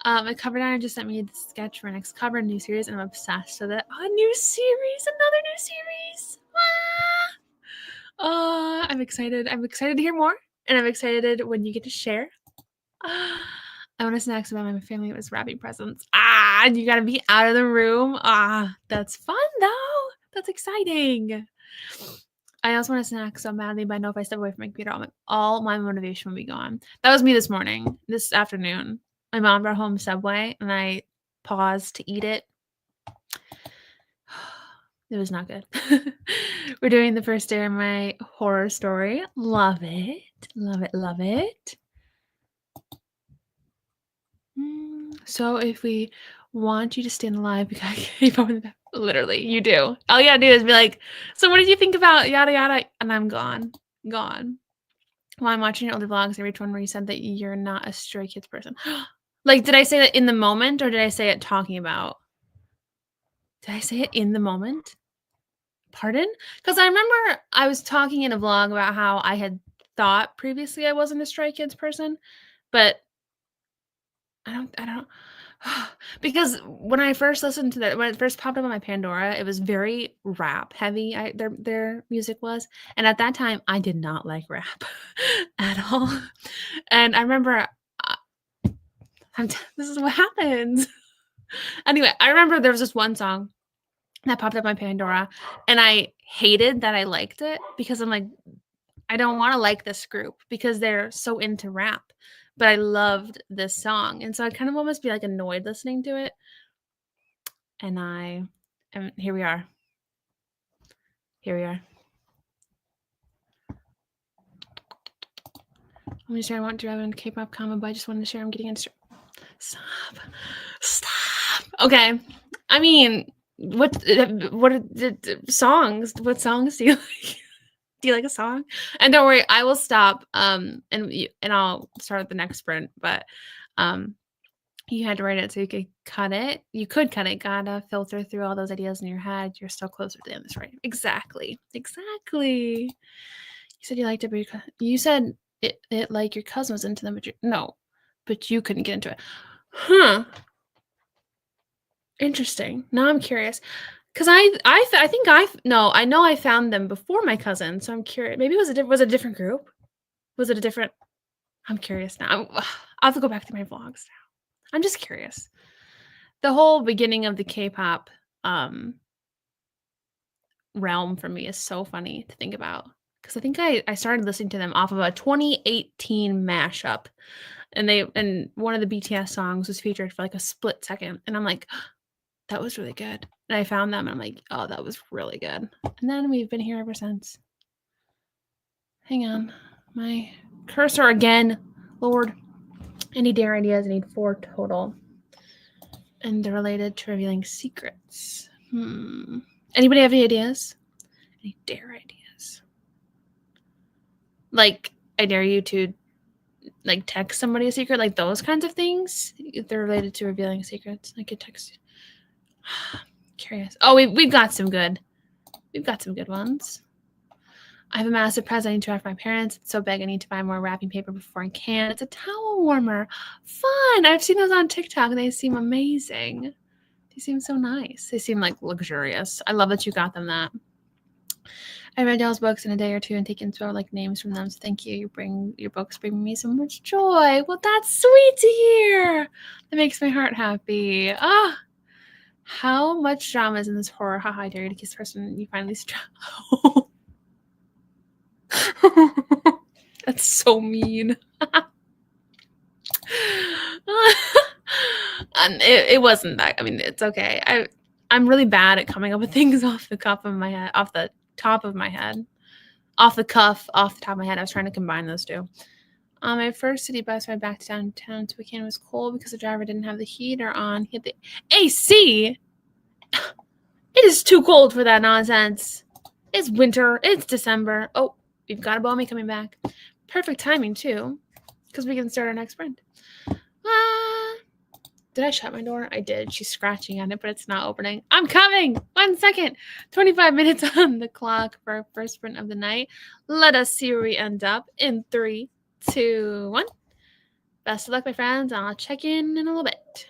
My cover designer just sent me the sketch for next cover, new series, and I'm obsessed with it. Another new series. I'm excited. I'm excited to hear more, and I'm excited when you get to share. I want to snacks about my family was wrapping presents. And you gotta be out of the room. That's fun though. That's exciting. I also want to snack so badly, but I know if I step away from my computer, all my motivation will be gone. That was me this afternoon. My mom brought home Subway, and I paused to eat it. It was not good. We're doing the first day of my horror story. Love it. So if we want you to stay alive, we gotta keep up with that. Literally, you do. All you gotta do is be like, so what did you think about yada yada? And I'm gone. While I'm watching your older vlogs, I reached one where you said that you're not a Stray Kids person. Like, did I say that in the moment or did I say it talking about? Did I say it in the moment? Pardon? Because I remember I was talking in a vlog about how I had thought previously I wasn't a Stray Kids person, but I don't because when I first listened to that, when it first popped up on my Pandora, it was very rap heavy. Their music was, and at that time, I did not like rap at all. And I remember, this is what happens. Anyway, I remember there was this one song that popped up on Pandora, and I hated that I liked it because I'm like, I don't want to like this group because they're so into rap, but I loved this song, and so I'd kind of almost be like annoyed listening to it. And here we are. Here we are. I'm just saying I want to drive in K-pop comment, but I just wanted to share I'm getting into. Stop. Okay. I mean, what are the songs? What songs do you like? Do you like a song? And don't worry, I will stop. And I'll start at the next sprint. But you had to write it so you could cut it. You could cut it. Gotta filter through all those ideas in your head. You're still closer to the end of this, right? Exactly. You said you liked it, but you said it like your cousin was into them, but but you couldn't get into it. Huh. Interesting. Now I'm curious. Because I know I found them before my cousin, so I'm curious. Maybe it was a different group? Was it a different? I'm curious now. I'll have to go back to my vlogs now. I'm just curious. The whole beginning of the K-pop realm for me is so funny to think about. Because I think I started listening to them off of a 2018 mashup, and one of the BTS songs was featured for like a split second, and I'm like, that was really good. And I found them and I'm like, oh, that was really good. And then we've been here ever since. Hang on. My cursor again. Lord. Any dare ideas? I need 4 total. And they're related to revealing secrets. Anybody have any ideas? Any dare ideas? Like, I dare you to like text somebody a secret, like those kinds of things. If they're related to revealing secrets. I could text you. Curious. Oh, we've got some good. We've got some good ones. I have a massive present I need to have for my parents. It's so big I need to buy more wrapping paper before I can. It's a towel warmer. Fun. I've seen those on TikTok and they seem amazing. They seem so nice. They seem like luxurious. I love that you got them that. I read y'all's books in a day or two and taken so like names from them. So thank you. Your books bring me so much joy. Well, that's sweet to hear. That makes my heart happy. How much drama is in this horror? Haha, I dare you to kiss the person you finally struck. That's so mean. And it wasn't that. I mean, it's okay. I'm really bad at coming up with things off the top of my head. Off the top of my head. Off the cuff, off the top of my head. I was trying to combine those two. My first city bus ride back to downtown Spokane was cold because the driver didn't have the heater on. He had the AC. It is too cold for that nonsense. It's winter. It's December. Oh, we've got a Bomi coming back. Perfect timing, too, because we can start our next sprint. Did I shut my door? I did. She's scratching at it, but it's not opening. I'm coming. 1 second. 25 minutes on the clock for our first sprint of the night. Let us see where we end up in 3, 2, 1. Best of luck, my friends. I'll check in a little bit.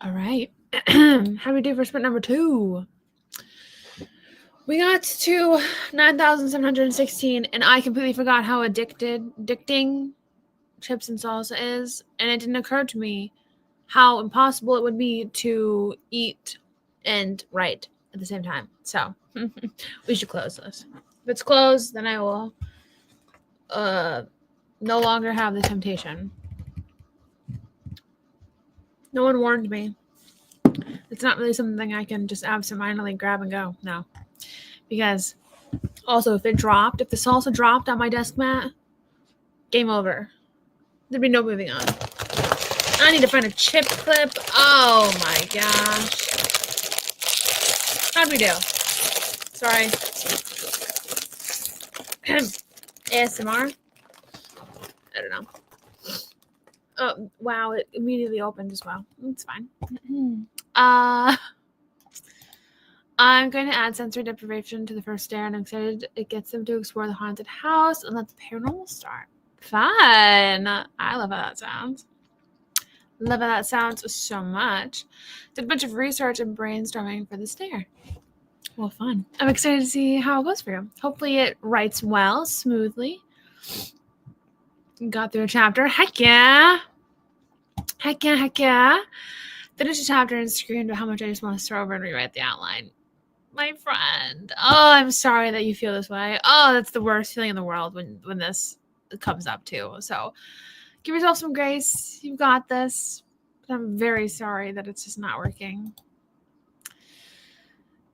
All right. How do we do for sprint number 2? We got to 9,716, and I completely forgot how addicting chips and salsa is, and it didn't occur to me how impossible it would be to eat and write at the same time. So we should close this. If it's closed, then I will no longer have the temptation. No one warned me. It's not really something I can just absentmindedly grab and go. No. Because also, if the salsa dropped on my desk mat, game over. There'd be no moving on. I need to find a chip clip. Oh my gosh. How'd we do? Sorry. ASMR? I don't know. Oh, wow. It immediately opened as well. It's fine. I'm going to add sensory deprivation to the first stair, and I'm excited it gets them to explore the haunted house and let the paranormal start. Fun. I love how that sounds. Love how that sounds so much. Did a bunch of research and brainstorming for the stair. Well, fun. I'm excited to see how it goes for you. Hopefully it writes well, smoothly. Got through a chapter. Heck yeah. Heck yeah, heck yeah. Finished a chapter and screamed about how much I just want to start over and rewrite the outline. My friend. Oh, I'm sorry that you feel this way. Oh, that's the worst feeling in the world when this comes up too. So give yourself some grace. You've got this. But I'm very sorry that it's just not working.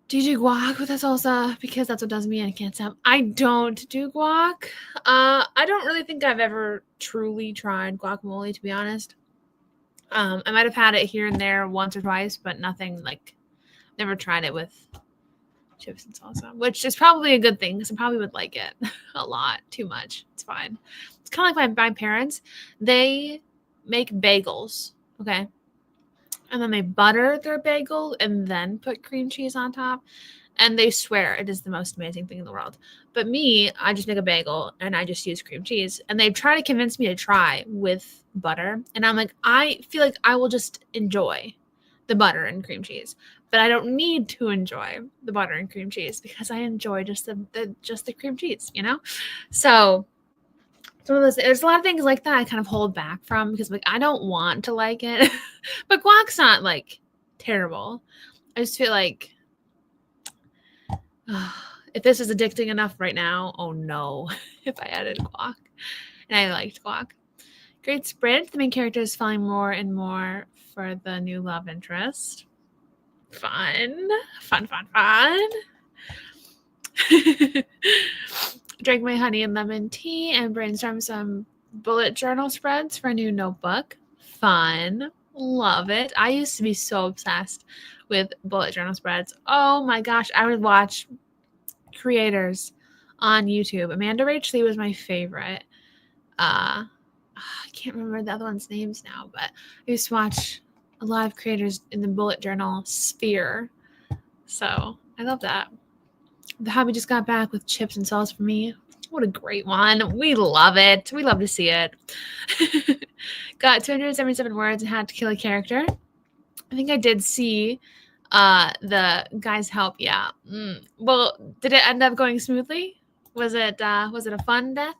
Do you do guac with the salsa? Because that's what does me and I can't stop. I don't do guac. I don't really think I've ever truly tried guacamole, to be honest. I might have had it here and there once or twice, but nothing like, never tried it with chips and salsa, which is probably a good thing because I probably would like it a lot. Too much. It's fine. It's kind of like my parents. They make bagels, okay? And then they butter their bagel and then put cream cheese on top. And they swear it is the most amazing thing in the world. But me, I just make a bagel and I just use cream cheese. And they try to convince me to try with butter. And I'm like, I feel like I will just enjoy the butter and cream cheese. But I don't need to enjoy the butter and cream cheese because I enjoy just the cream cheese, you know? So it's one of those, there's a lot of things like that I kind of hold back from because like I don't want to like it. But guac's not like terrible. I just feel like if this is addicting enough right now, oh no, if I added guac. And I liked guac. Great sprint. The main character is falling more and more for the new love interest. Fun. Fun, fun, fun. Drank my honey and lemon tea and brainstormed some bullet journal spreads for a new notebook. Fun. Love it. I used to be so obsessed with bullet journal spreads. Oh my gosh. I would watch creators on YouTube. Amanda Rach Lee was my favorite. I can't remember the other one's names now, but I used to watch a lot of creators in the bullet journal sphere. So I love that. The hobby just got back with chips and salsa for me. What a great one. We love it. We love to see it. Got 277 words and had to kill a character. I think I did see the guy's help. Yeah. Well, did it end up going smoothly? Was it a fun death?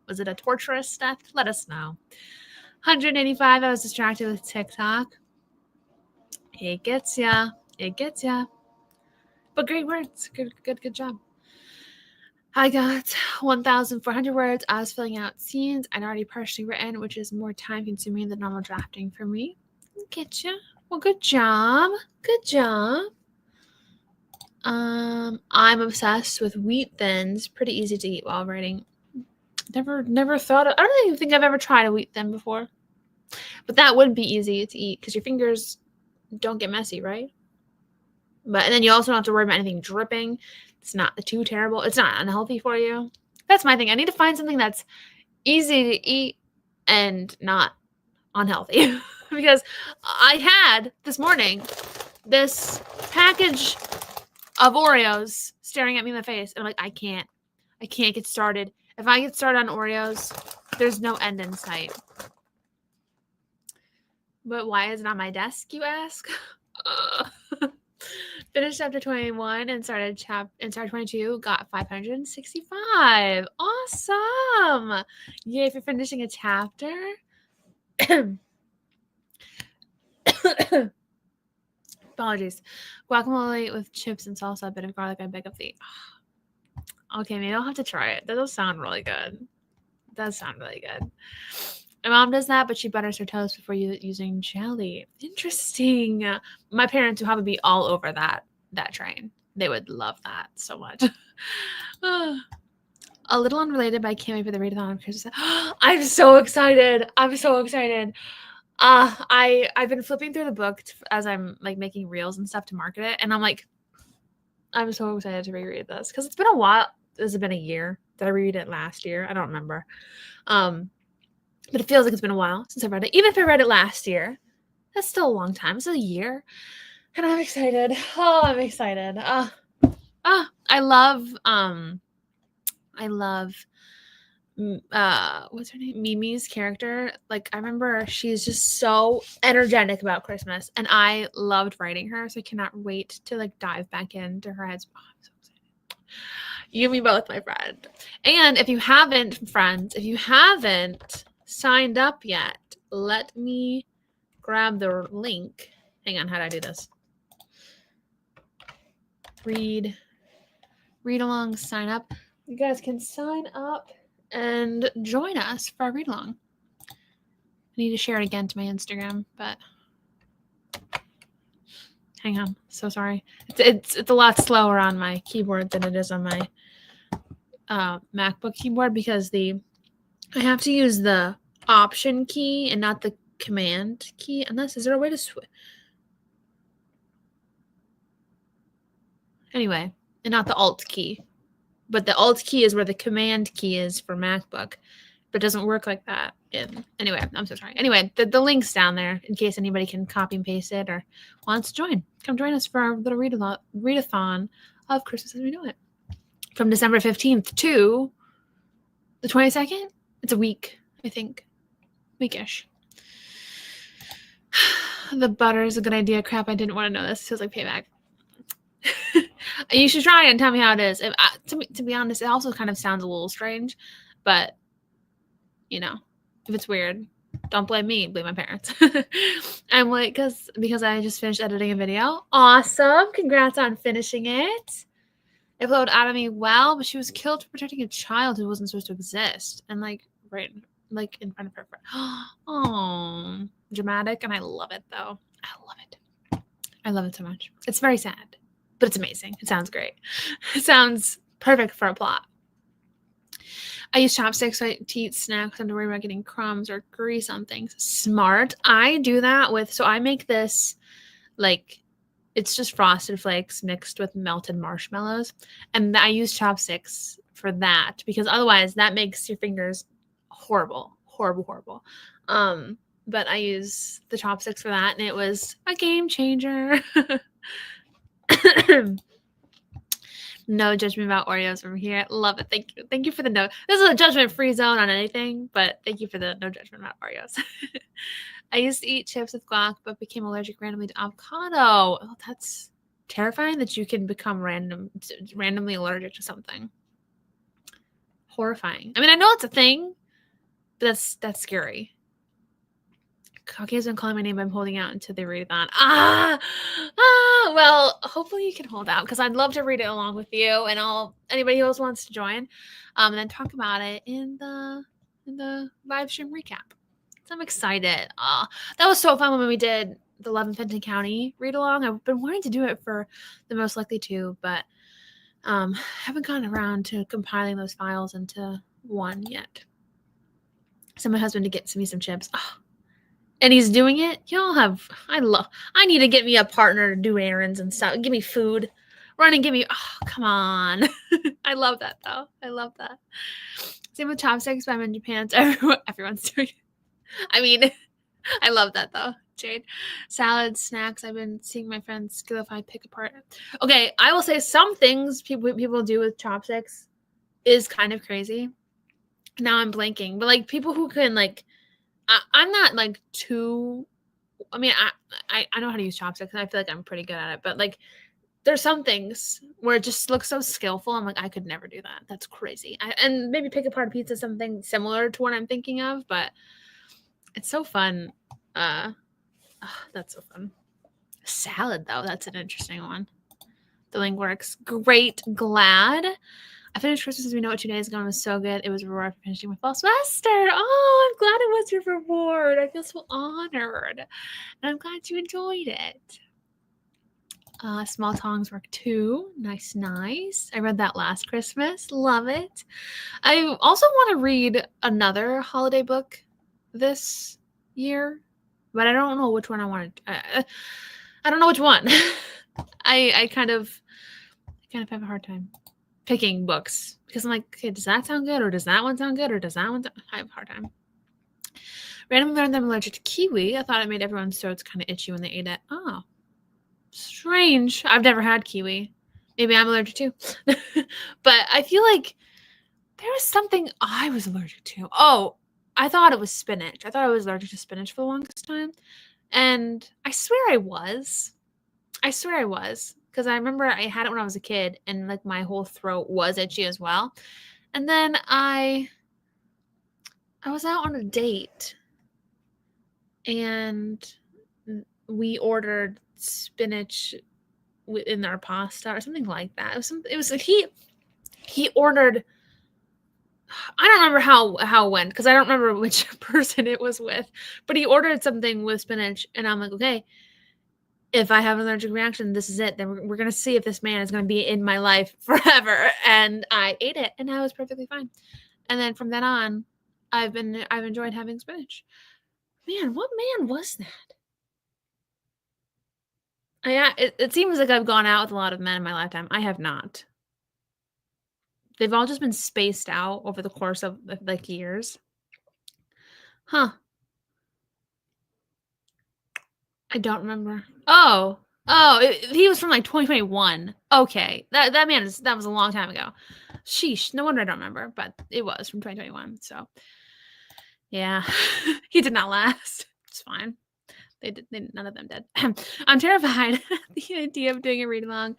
Was it a torturous death? Let us know. 185. I was distracted with TikTok. It gets ya. It gets ya. But great words. Good job. I got 1,400 words. I was filling out scenes I'd already partially written, which is more time consuming than normal drafting for me. Get ya. Well, good job. Good job. I'm obsessed with wheat thins. Pretty easy to eat while writing. Never thought of, I don't even think I've ever tried a wheat thin before. But that would be easy to eat because your fingers don't get messy, right? And then you also don't have to worry about anything dripping. It's not too terrible. It's not unhealthy for you. That's my thing. I need to find something that's easy to eat and not unhealthy. Because I had this morning this package of Oreos staring at me in the face. And I'm like, I can't get started. If I get started on Oreos, there's no end in sight. But why is it on my desk, you ask? Finished chapter 21 and started chapter 22. Got 565. Awesome! Yay for finishing a chapter. Apologies. Guacamole with chips and salsa, a bit of garlic. I beg of thee. Okay, maybe I'll have to try it. That does sound really good. It does sound really good. My mom does that, but she butters her toast before using jelly. Interesting. My parents would probably be all over that train. They would love that so much. A little unrelated, but I can't wait for the readathon. I'm so excited. I'm so excited. I've been flipping through the book as I'm like making reels and stuff to market it, and I'm like, I'm so excited to reread this because it's been a while. Has it been a year? Did I reread it last year? I don't remember. But it feels like it's been a while since I read it. Even if I read it last year, that's still a long time. It's a year, and I'm excited. Oh, I'm excited. I love what's her name? Mimi's character. Like, I remember she's just so energetic about Christmas, and I loved writing her, so I cannot wait to like dive back into her heads. Oh, I'm so excited. You and me both, my friend. And if you haven't, friends, if you haven't signed up yet, let me grab the link. Hang on, how do I do this? Read along, sign up. You guys can sign up and join us for our read along. I need to share it again to my Instagram, but hang on. So sorry. It's a lot slower on my keyboard than it is on my MacBook keyboard because I have to use the Option key and not the Command key. Unless, is there a way to switch? Anyway, and not the Alt key. But the Alt key is where the Command key is for MacBook. But it doesn't work like that. Anyway, I'm so sorry. Anyway, the link's down there in case anybody can copy and paste it or wants to join. Come join us for our little readathon of Christmas as we know it. From December 15th to the 22nd. It's a week, I think. Weekish. The butter is a good idea. Crap, I didn't want to know this. It feels like payback. You should try it and tell me how it is. To be honest, it also kind of sounds a little strange, but you know, if it's weird, don't blame me, blame my parents. I'm like, because I just finished editing a video. Awesome, congrats on finishing it. It flowed out of me well, but she was killed for protecting a child who wasn't supposed to exist, and like right, like in front of her. Oh, dramatic, and I love it though. I love it so much. It's very sad. But it's amazing. It sounds great. It sounds perfect for a plot. I use chopsticks to eat snacks and to worry about getting crumbs or grease on things. Smart. I do that so I make this, like, it's just Frosted Flakes mixed with melted marshmallows. And I use chopsticks for that because otherwise that makes your fingers horrible. But I use the chopsticks for that, and it was a game changer. No judgment about Oreos from here. Love it. Thank you for the note. This is a judgment-free zone on anything, but thank you for the no judgment about Oreos. I used to eat chips with guac, but became allergic randomly to avocado. Oh, that's terrifying that you can become randomly allergic to something. Horrifying. I mean, I know it's a thing, but that's scary. Cocky has been calling my name. I'm holding out until they read it on. Well, hopefully you can hold out because I'd love to read it along with you and anybody else wants to join, and then talk about it in the live stream recap. So I'm excited. That was so fun when we did the Love and Fenton County read along. I've been wanting to do it for the Most Likely To, but haven't gotten around to compiling those files into one yet. So my husband to get me some chips. And he's doing it. I need to get me a partner to do errands and stuff. Give me food. Run and give me, come on. I love that though. I love that. Same with chopsticks, but I'm in Japan, so everyone's doing it. I mean, I love that though. Jade. Salads, snacks. I've been seeing my friends Skillify pick apart. Okay, I will say some things people do with chopsticks is kind of crazy. Now I'm blanking, but like people who can like, I'm not like too I mean, I know how to use chopsticks, and I feel like I'm pretty good at it. But like, there's some things where it just looks so skillful. I'm like, I could never do that. That's crazy. And maybe pick apart a pizza, something similar to what I'm thinking of, but it's so fun. That's so fun. Salad, though, that's an interesting one. The link works. Great. Glad. I finished Christmas as we know it 2 days ago and it was so good. It was a reward for finishing my fall semester. Oh, I'm glad it was your reward. I feel so honored. And I'm glad you enjoyed it. Small Tongs work too. Nice, nice. I read that last Christmas. Love it. I also want to read another holiday book this year, but I don't know which one I want. I don't know which one. I kind of have a hard time picking books because I'm like, okay, does that sound good, or does that one sound good, or does that one? I have a hard time. Randomly learned that I'm allergic to kiwi. I thought it made everyone's throats kind of itchy when they ate it. Oh, strange. I've never had kiwi. Maybe I'm allergic too. But I feel like there was something I was allergic to. Oh, I thought it was spinach. I thought I was allergic to spinach for the longest time. And I swear I was. Because I remember I had it when I was a kid and like my whole throat was itchy as well. And then I was out on a date and we ordered spinach in our pasta or something like that. He ordered, I don't remember how it went because I don't remember which person it was with, but he ordered something with spinach and I'm like, okay, if I have an allergic reaction, this is it. Then we're going to see if this man is going to be in my life forever. And I ate it and I was perfectly fine. And then from then on, I've enjoyed having spinach. Man, what man was that? It seems like I've gone out with a lot of men in my lifetime. I have not. They've all just been spaced out over the course of like years. Huh. I don't remember. Oh, he was from like 2021. Okay. That was a long time ago. Sheesh. No wonder I don't remember, but it was from 2021. So yeah. He did not last. It's fine. None of them did. I'm terrified. The idea of doing a read along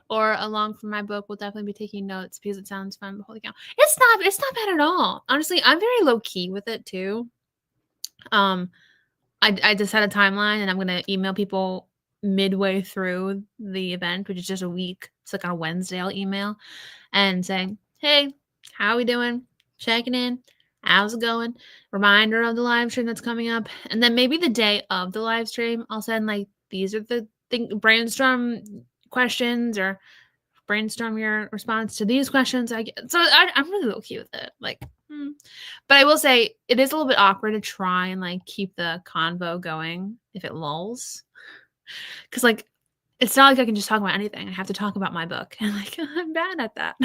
or along from my book will definitely be taking notes because it sounds fun. But holy cow. It's not bad at all. Honestly, I'm very low key with it too. I just had a timeline and I'm going to email people midway through the event, which is just a week. It's like on a Wednesday, I'll email and say, hey, how we doing? Checking in. How's it going? Reminder of the live stream that's coming up. And then maybe the day of the live stream, I'll send like, these are the brainstorm questions or brainstorm your response to these questions. I'm really low key with it. Like, but I will say it is a little bit awkward to try and like keep the convo going if it lulls. Cause like, it's not like I can just talk about anything. I have to talk about my book. And like, I'm bad at that.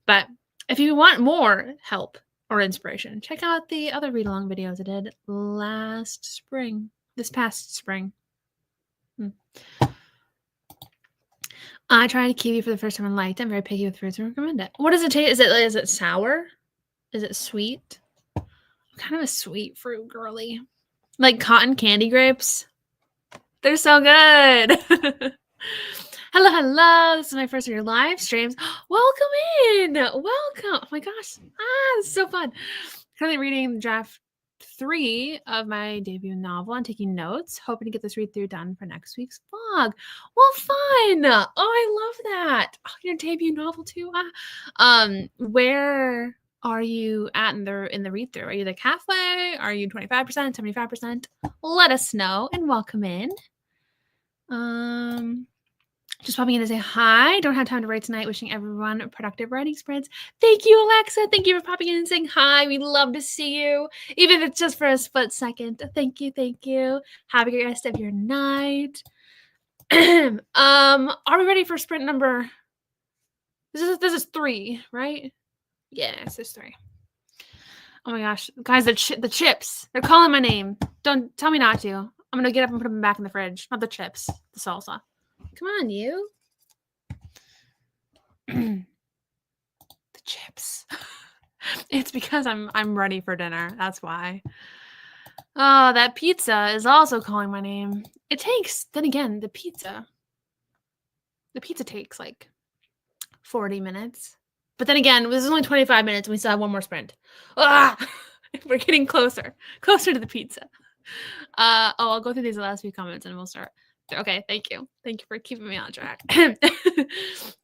But if you want more help or inspiration, check out the other read along videos I did this past spring. I tried kiwi for the first time and liked it. I'm very picky with fruits and recommend it. What does it taste? Is it sour? Is it sweet? I'm kind of a sweet fruit girly. Like cotton candy grapes. They're so good. Hello. This is my first of your live streams. Welcome in. Welcome. Oh my gosh. This is so fun. Currently reading draft 3 of my debut novel and taking notes, hoping to get this read through done for next week's vlog. Well, fun. Oh, I love that. Oh, your debut novel too. Where are you at in the read through? Are you like halfway? Are you 25%, 75%? Let us know and welcome in. Just popping in to say hi. Don't have time to write tonight. Wishing everyone productive writing spreads. Thank you, Alexa. Thank you for popping in and saying hi. We'd love to see you, even if it's just for a split second. Thank you. Have a great rest of your night. Are we ready for sprint number? This is 3, right? Yes, it's 3. Oh my gosh, guys, the chips. They're calling my name. Don't tell me not to. I'm gonna get up and put them back in the fridge. Not the chips, the salsa. Come on, you. The chips. It's because I'm ready for dinner. That's why. Oh, that pizza is also calling my name. It takes, then again, the pizza takes like 40 minutes. But then again, this is only 25 minutes and we still have one more sprint. Ah! We're getting closer to the pizza. I'll go through these last few comments and we'll start. Okay, thank you. Thank you for keeping me on track. I'm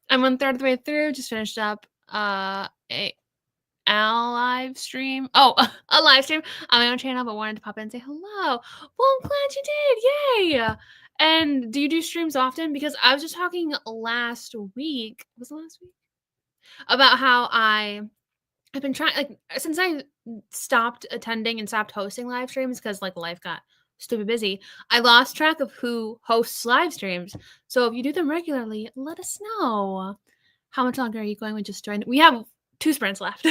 1/3 of the way through, just finished up a live stream. Oh, a live stream on my own channel, but wanted to pop in and say hello. Well, I'm glad you did. Yay! And do you do streams often? Because I was just talking last week. Was it last week? About how I've been trying, like, since I stopped attending and stopped hosting live streams because like life got stupid busy, I lost track of who hosts live streams. So if you do them regularly, let us know. How much longer are you going with just join? We have 2 sprints left.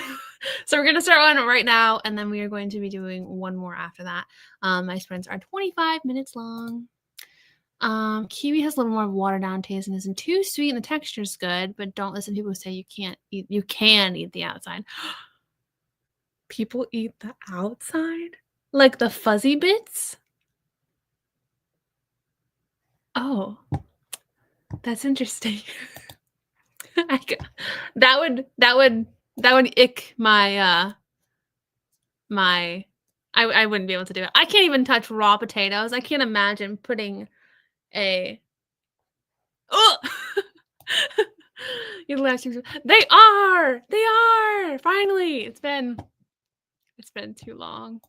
So we're going to start one right now, and then we are going to be doing one more after that. My sprints are 25 minutes long. Kiwi has a little more watered down taste and isn't too sweet, and the texture is good, but don't listen to people who say you can eat the outside. People eat the outside? Like the fuzzy bits? Oh, that's interesting. That would ick my I wouldn't be able to do it. I can't even touch raw potatoes. I can't imagine putting a oh you last they are finally. It's been too long.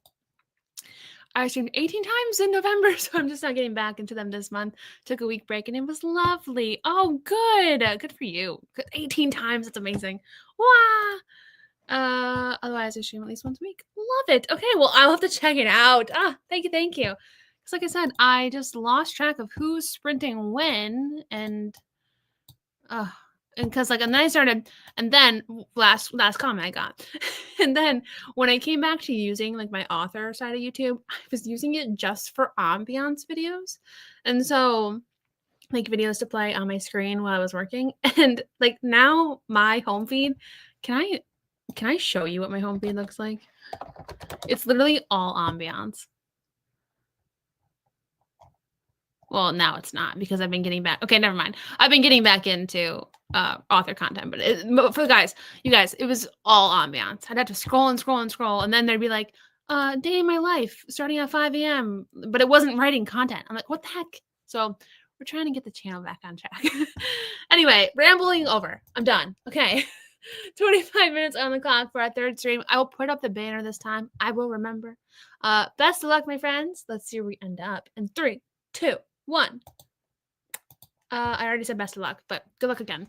I streamed 18 times in November, so I'm just not getting back into them this month. Took a week break and it was lovely. Oh, good for you. 18 times, that's amazing. Wow. Otherwise I stream at least once a week. Love it. Okay, well, I'll have to check it out. Thank you. Because like I said, I just lost track of who's sprinting when, and because like, and then I started, and then last comment I got, and then when I came back to using like my author side of YouTube, I was using it just for ambiance videos, and so like videos to play on my screen while I was working, and like now my home feed, can I show you what my home feed looks like? It's literally all ambiance. Well, now it's not because I've been getting back. Okay, never mind. I've been getting back into author content, but for the guys, you guys, it was all ambiance. I'd have to scroll and scroll and scroll, and then there'd be like, day in my life starting at 5 a.m., but it wasn't writing content. I'm like, what the heck? So we're trying to get the channel back on track. Anyway, rambling over. I'm done. Okay. 25 minutes on the clock for our 3rd stream. I will put up the banner this time. I will remember. Best of luck, my friends. Let's see where we end up in 3, 2, 1. I already said best of luck, but good luck again.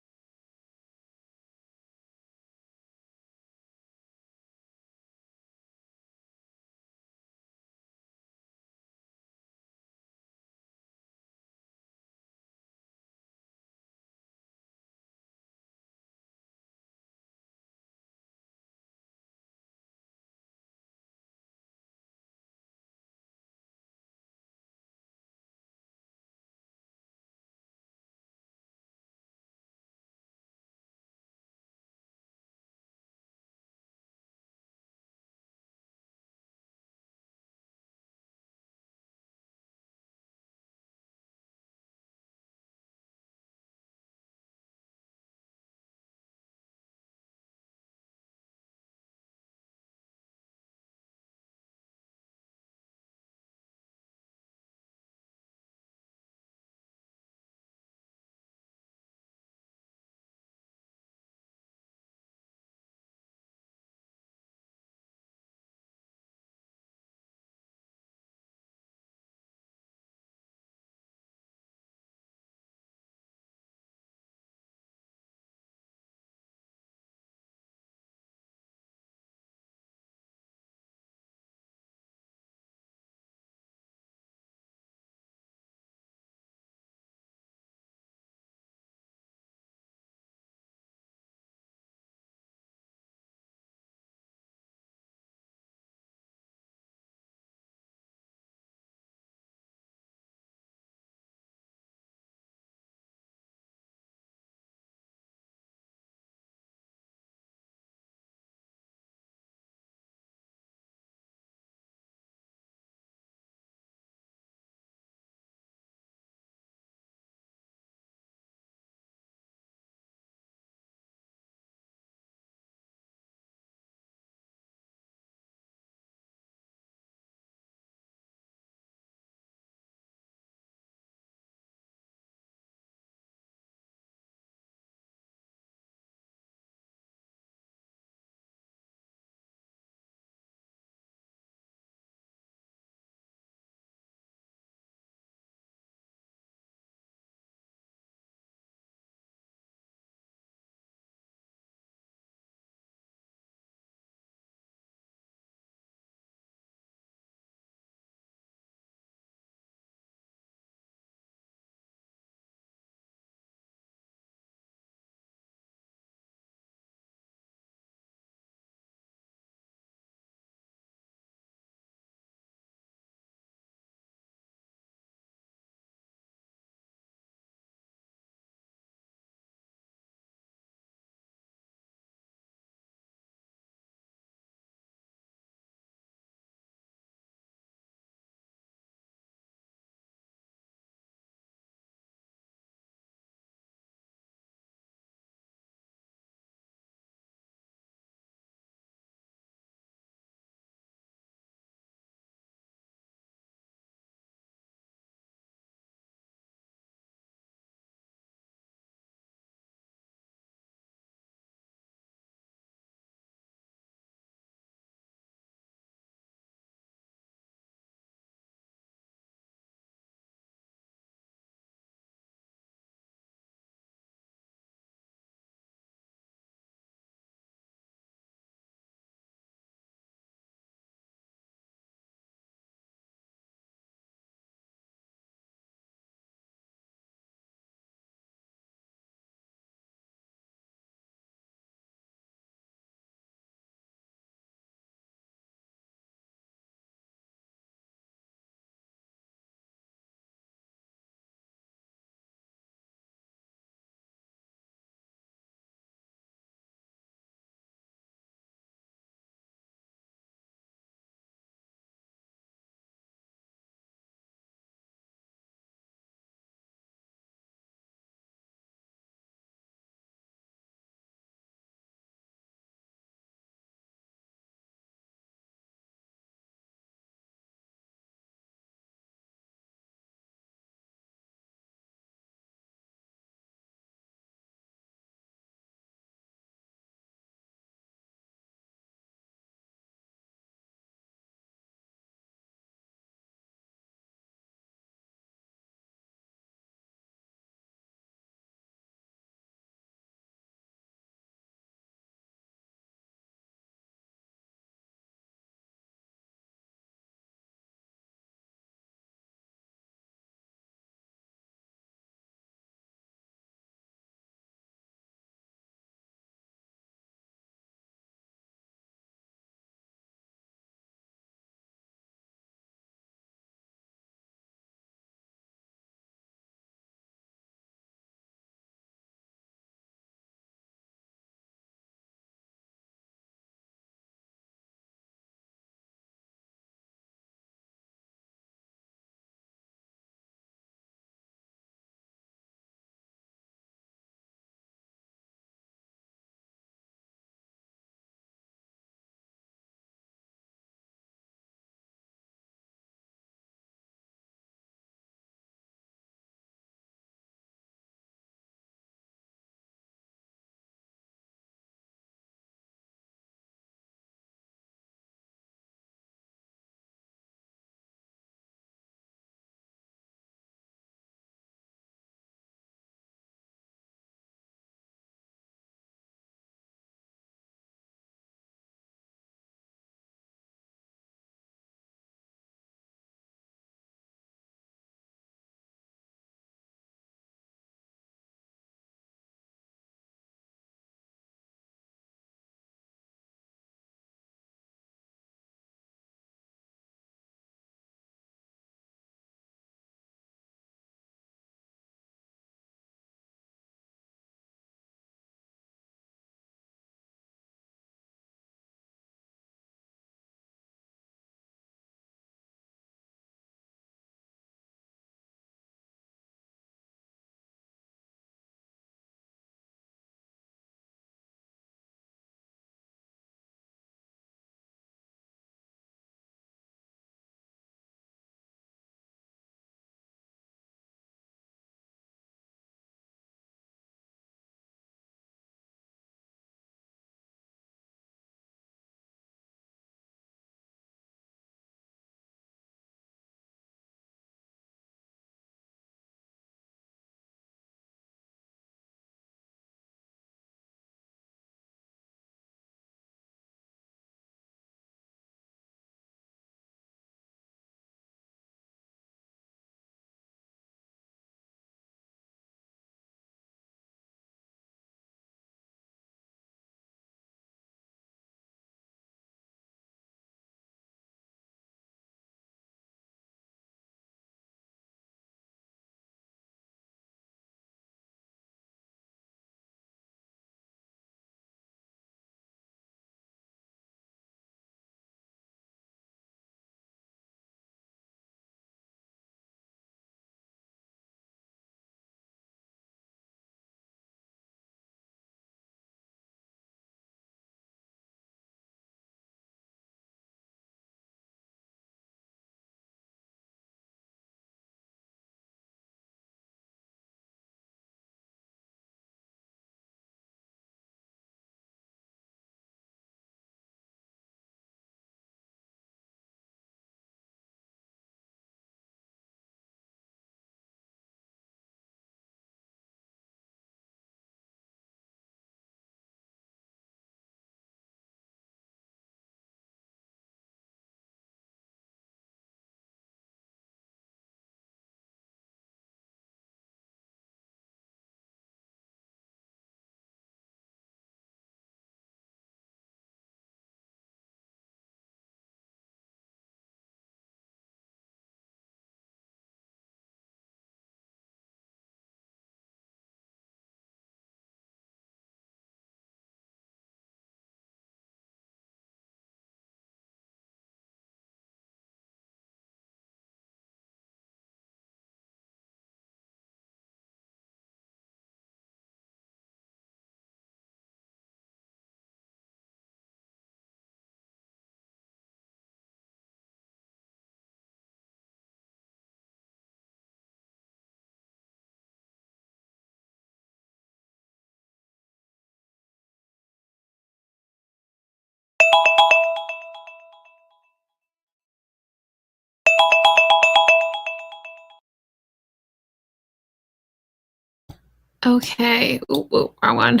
Okay. Ooh, wrong one.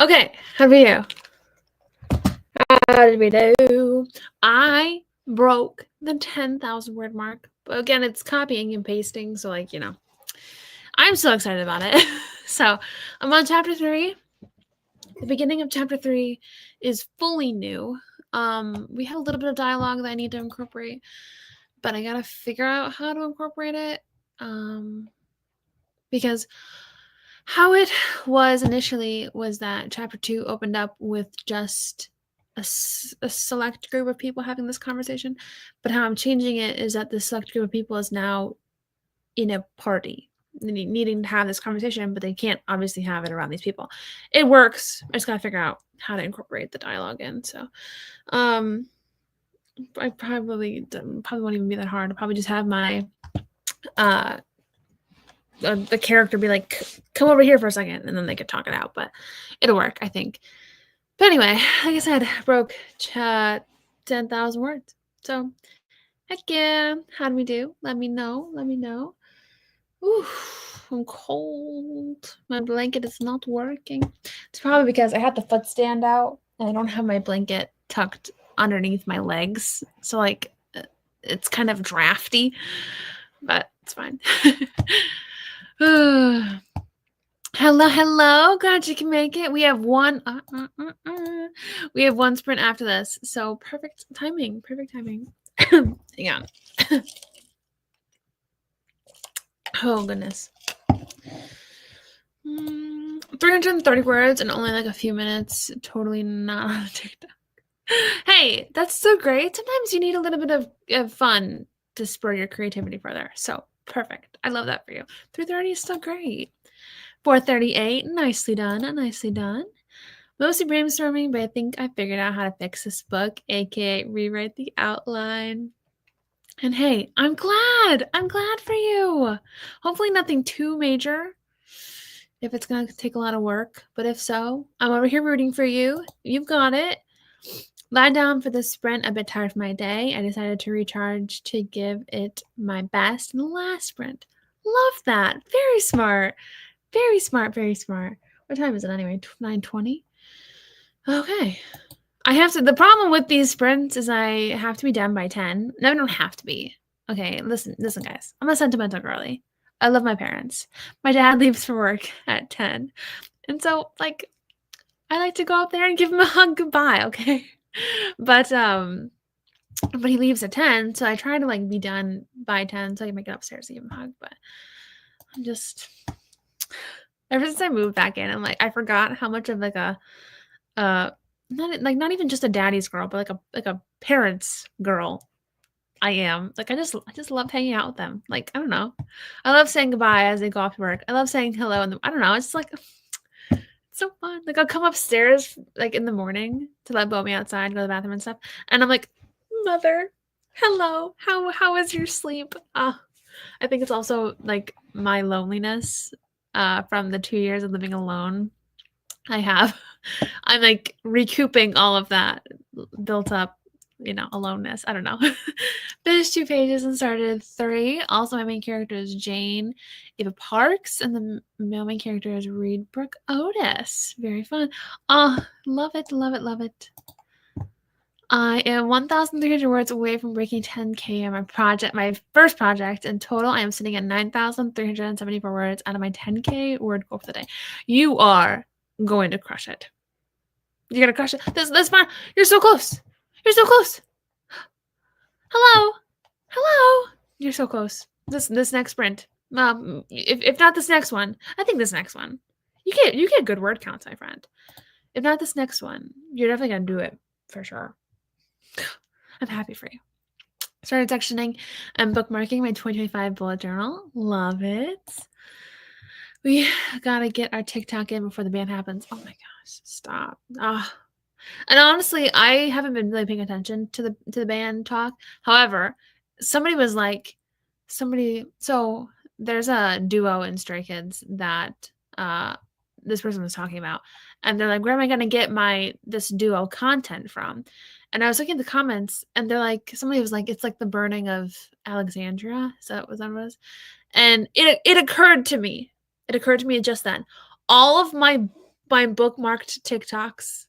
Okay, how about you? How did we do? I broke the 10,000 word mark. But again, it's copying and pasting, so like, you know, I'm so excited about it. So I'm on chapter 3. The beginning of chapter 3 is fully new. We have a little bit of dialogue that I need to incorporate, but I gotta figure out how to incorporate it. Because how it was initially was that chapter 2 opened up with just a select group of people having this conversation, but how I'm changing it is that the select group of people is now in a party needing to have this conversation, but they can't obviously have it around these people. It works. I just gotta figure out how to incorporate the dialogue in. So I probably won't even be that hard. I'll probably just have my the character be like, come over here for a second, and then they could talk it out, but it'll work, I think. But anyway, like I said, broke 10,000 words. So heck yeah, how do we do? Let me know. Ooh, I'm cold. My blanket is not working. It's probably because I had the foot stand out and I don't have my blanket tucked underneath my legs. So like it's kind of drafty, but it's fine. Hello. Glad you can make it. We have one. We have one sprint after this, so perfect timing. Hang on. Oh goodness. 330 words and only like a few minutes. Totally not on TikTok. Hey, that's so great. Sometimes you need a little bit of fun to spur your creativity further. So perfect. I love that for you. 330 is still great. 438, nicely done. Mostly brainstorming, but I think I figured out how to fix this book, aka rewrite the outline. And hey, I'm glad for you. Hopefully nothing too major if it's going to take a lot of work, but if so, I'm over here rooting for you. You've got it. Lie down for the sprint, a bit tired from my day. I decided to recharge to give it my best in the last sprint. Love that. Very smart. What time is it anyway? 9:20? Okay. The problem with these sprints is I have to be done by 10. No, I don't have to be. Okay, listen, guys. I'm a sentimental girly. I love my parents. My dad leaves for work at 10. And so, like, I like to go out there and give him a hug goodbye, okay? But he leaves at 10, so I try to, like, be done by 10 so I can make it upstairs to give him a hug, but I'm just... Ever since I moved back in, I'm like, I forgot how much of, like, not even just a daddy's girl, but like a parent's girl I am. Like I just love hanging out with them. Like I don't know, I love saying goodbye as they go off to work. I love saying hello, and I don't know. It's like it's so fun. Like I'll come upstairs like in the morning to let Bo me outside, go to the bathroom and stuff, and I'm like, Mother, hello, how was your sleep? I think it's also like my loneliness from the 2 years of living alone. I'm like recouping all of that built up, aloneness. I don't know. Finished 2 pages and started 3. Also, my main character is Jane Eva Parks, and the main character is Reed Brooke Otis. Very fun. Oh, love it. I am 1,300 words away from breaking 10K on my first project. In total, I am sitting at 9,374 words out of my 10K word goal for the day. You are going to crush it. You're gonna crush it. This fine. You're so close. Hello. You're so close. This next sprint. If not this next one, I think this next one. You get good word counts, my friend. If not this next one, you're definitely gonna do it for sure. I'm happy for you. Started sectioning and bookmarking my 2025 bullet journal. Love it. We gotta get our TikTok in before the ban happens. Oh my gosh, stop. And honestly, I haven't been really paying attention to the ban talk. However, so there's a duo in Stray Kids that this person was talking about, and they're like, where am I gonna get this duo content from? And I was looking at the comments, and they're like, somebody was like, it's like the burning of Alexandria. So that was. And it occurred to me It occurred to me just then. All of my bookmarked TikToks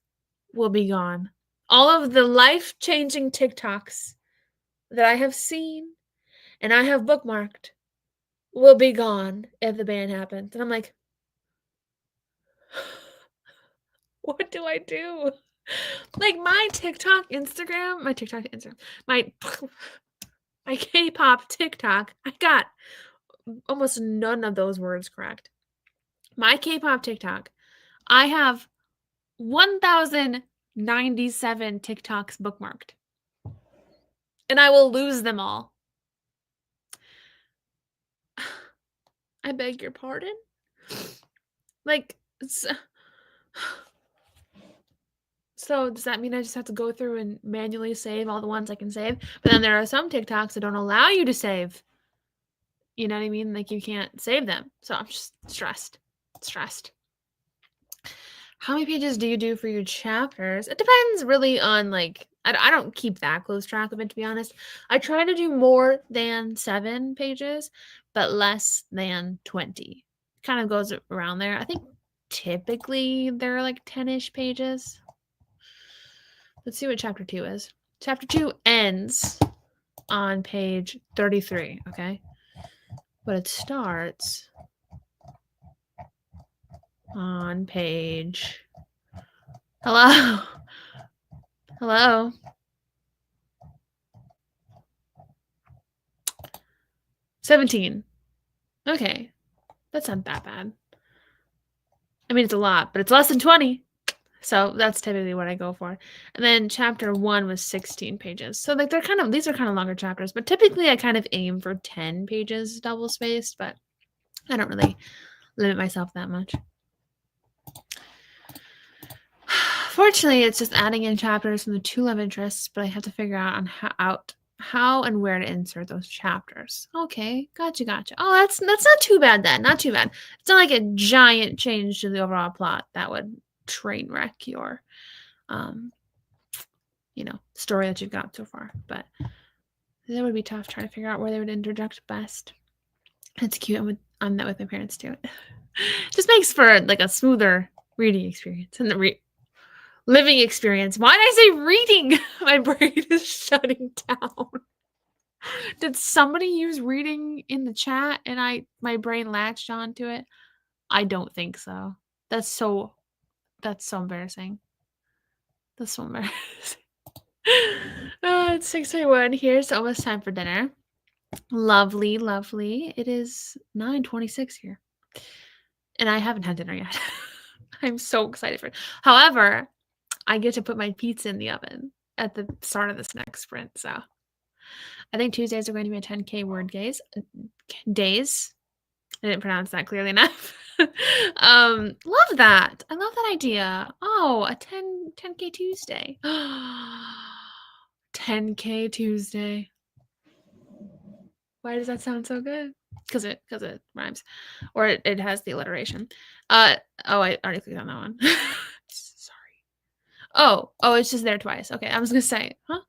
will be gone. All of the life-changing TikToks that I have seen and I have bookmarked will be gone if the ban happens. And I'm like, what do I do? Like my K-pop TikTok, I got almost none of those words correct. My K-pop TikTok, I have 1,097 TikToks bookmarked. And I will lose them all. I beg your pardon? Like, so does that mean I just have to go through and manually save all the ones I can save? But then there are some TikToks that don't allow you to save. You know what I mean? Like you can't save them. So I'm just stressed. How many pages do you do for your chapters? It depends really on like, I don't keep that close track of it, to be honest. I try to do more than 7 pages, but less than 20. Kind of goes around there. I think typically they're like 10-ish pages. Let's see what chapter 2 is. Chapter 2 ends on page 33, okay? But it starts on page... Hello? 17. Okay. That's not that bad. I mean, it's a lot, but it's less than 20. So that's typically what I go for. And then chapter 1 was 16 pages. So like these are kind of longer chapters, but typically I kind of aim for 10 pages double spaced, but I don't really limit myself that much. Fortunately, it's just adding in chapters from the 2 love interests, but I have to figure out how and where to insert those chapters. Okay, gotcha. Oh, that's not too bad then. Not too bad. It's not like a giant change to the overall plot that would train wreck your story that you've got so far. But that would be tough trying to figure out where they would interject best. It's cute. I'm that with my parents too. Just makes for like a smoother reading experience and the living experience. Why did I say reading? My brain is shutting down. Did somebody use reading in the chat and my brain latched onto it? I don't think so. That's so embarrassing. That's so embarrassing. It's 6:31. Here's almost time for dinner. Lovely. It is 9:26 here. And I haven't had dinner yet. I'm so excited for it. However, I get to put my pizza in the oven at the start of this next sprint. So I think Tuesdays are going to be a 10K word days. I didn't pronounce that clearly enough. Love that. I love that idea. Oh, a 10K Tuesday. 10K Tuesday. Why does that sound so good? Because it rhymes. Or it has the alliteration. I already clicked on that one. Sorry. Oh, it's just there twice. Okay, I was gonna say, huh?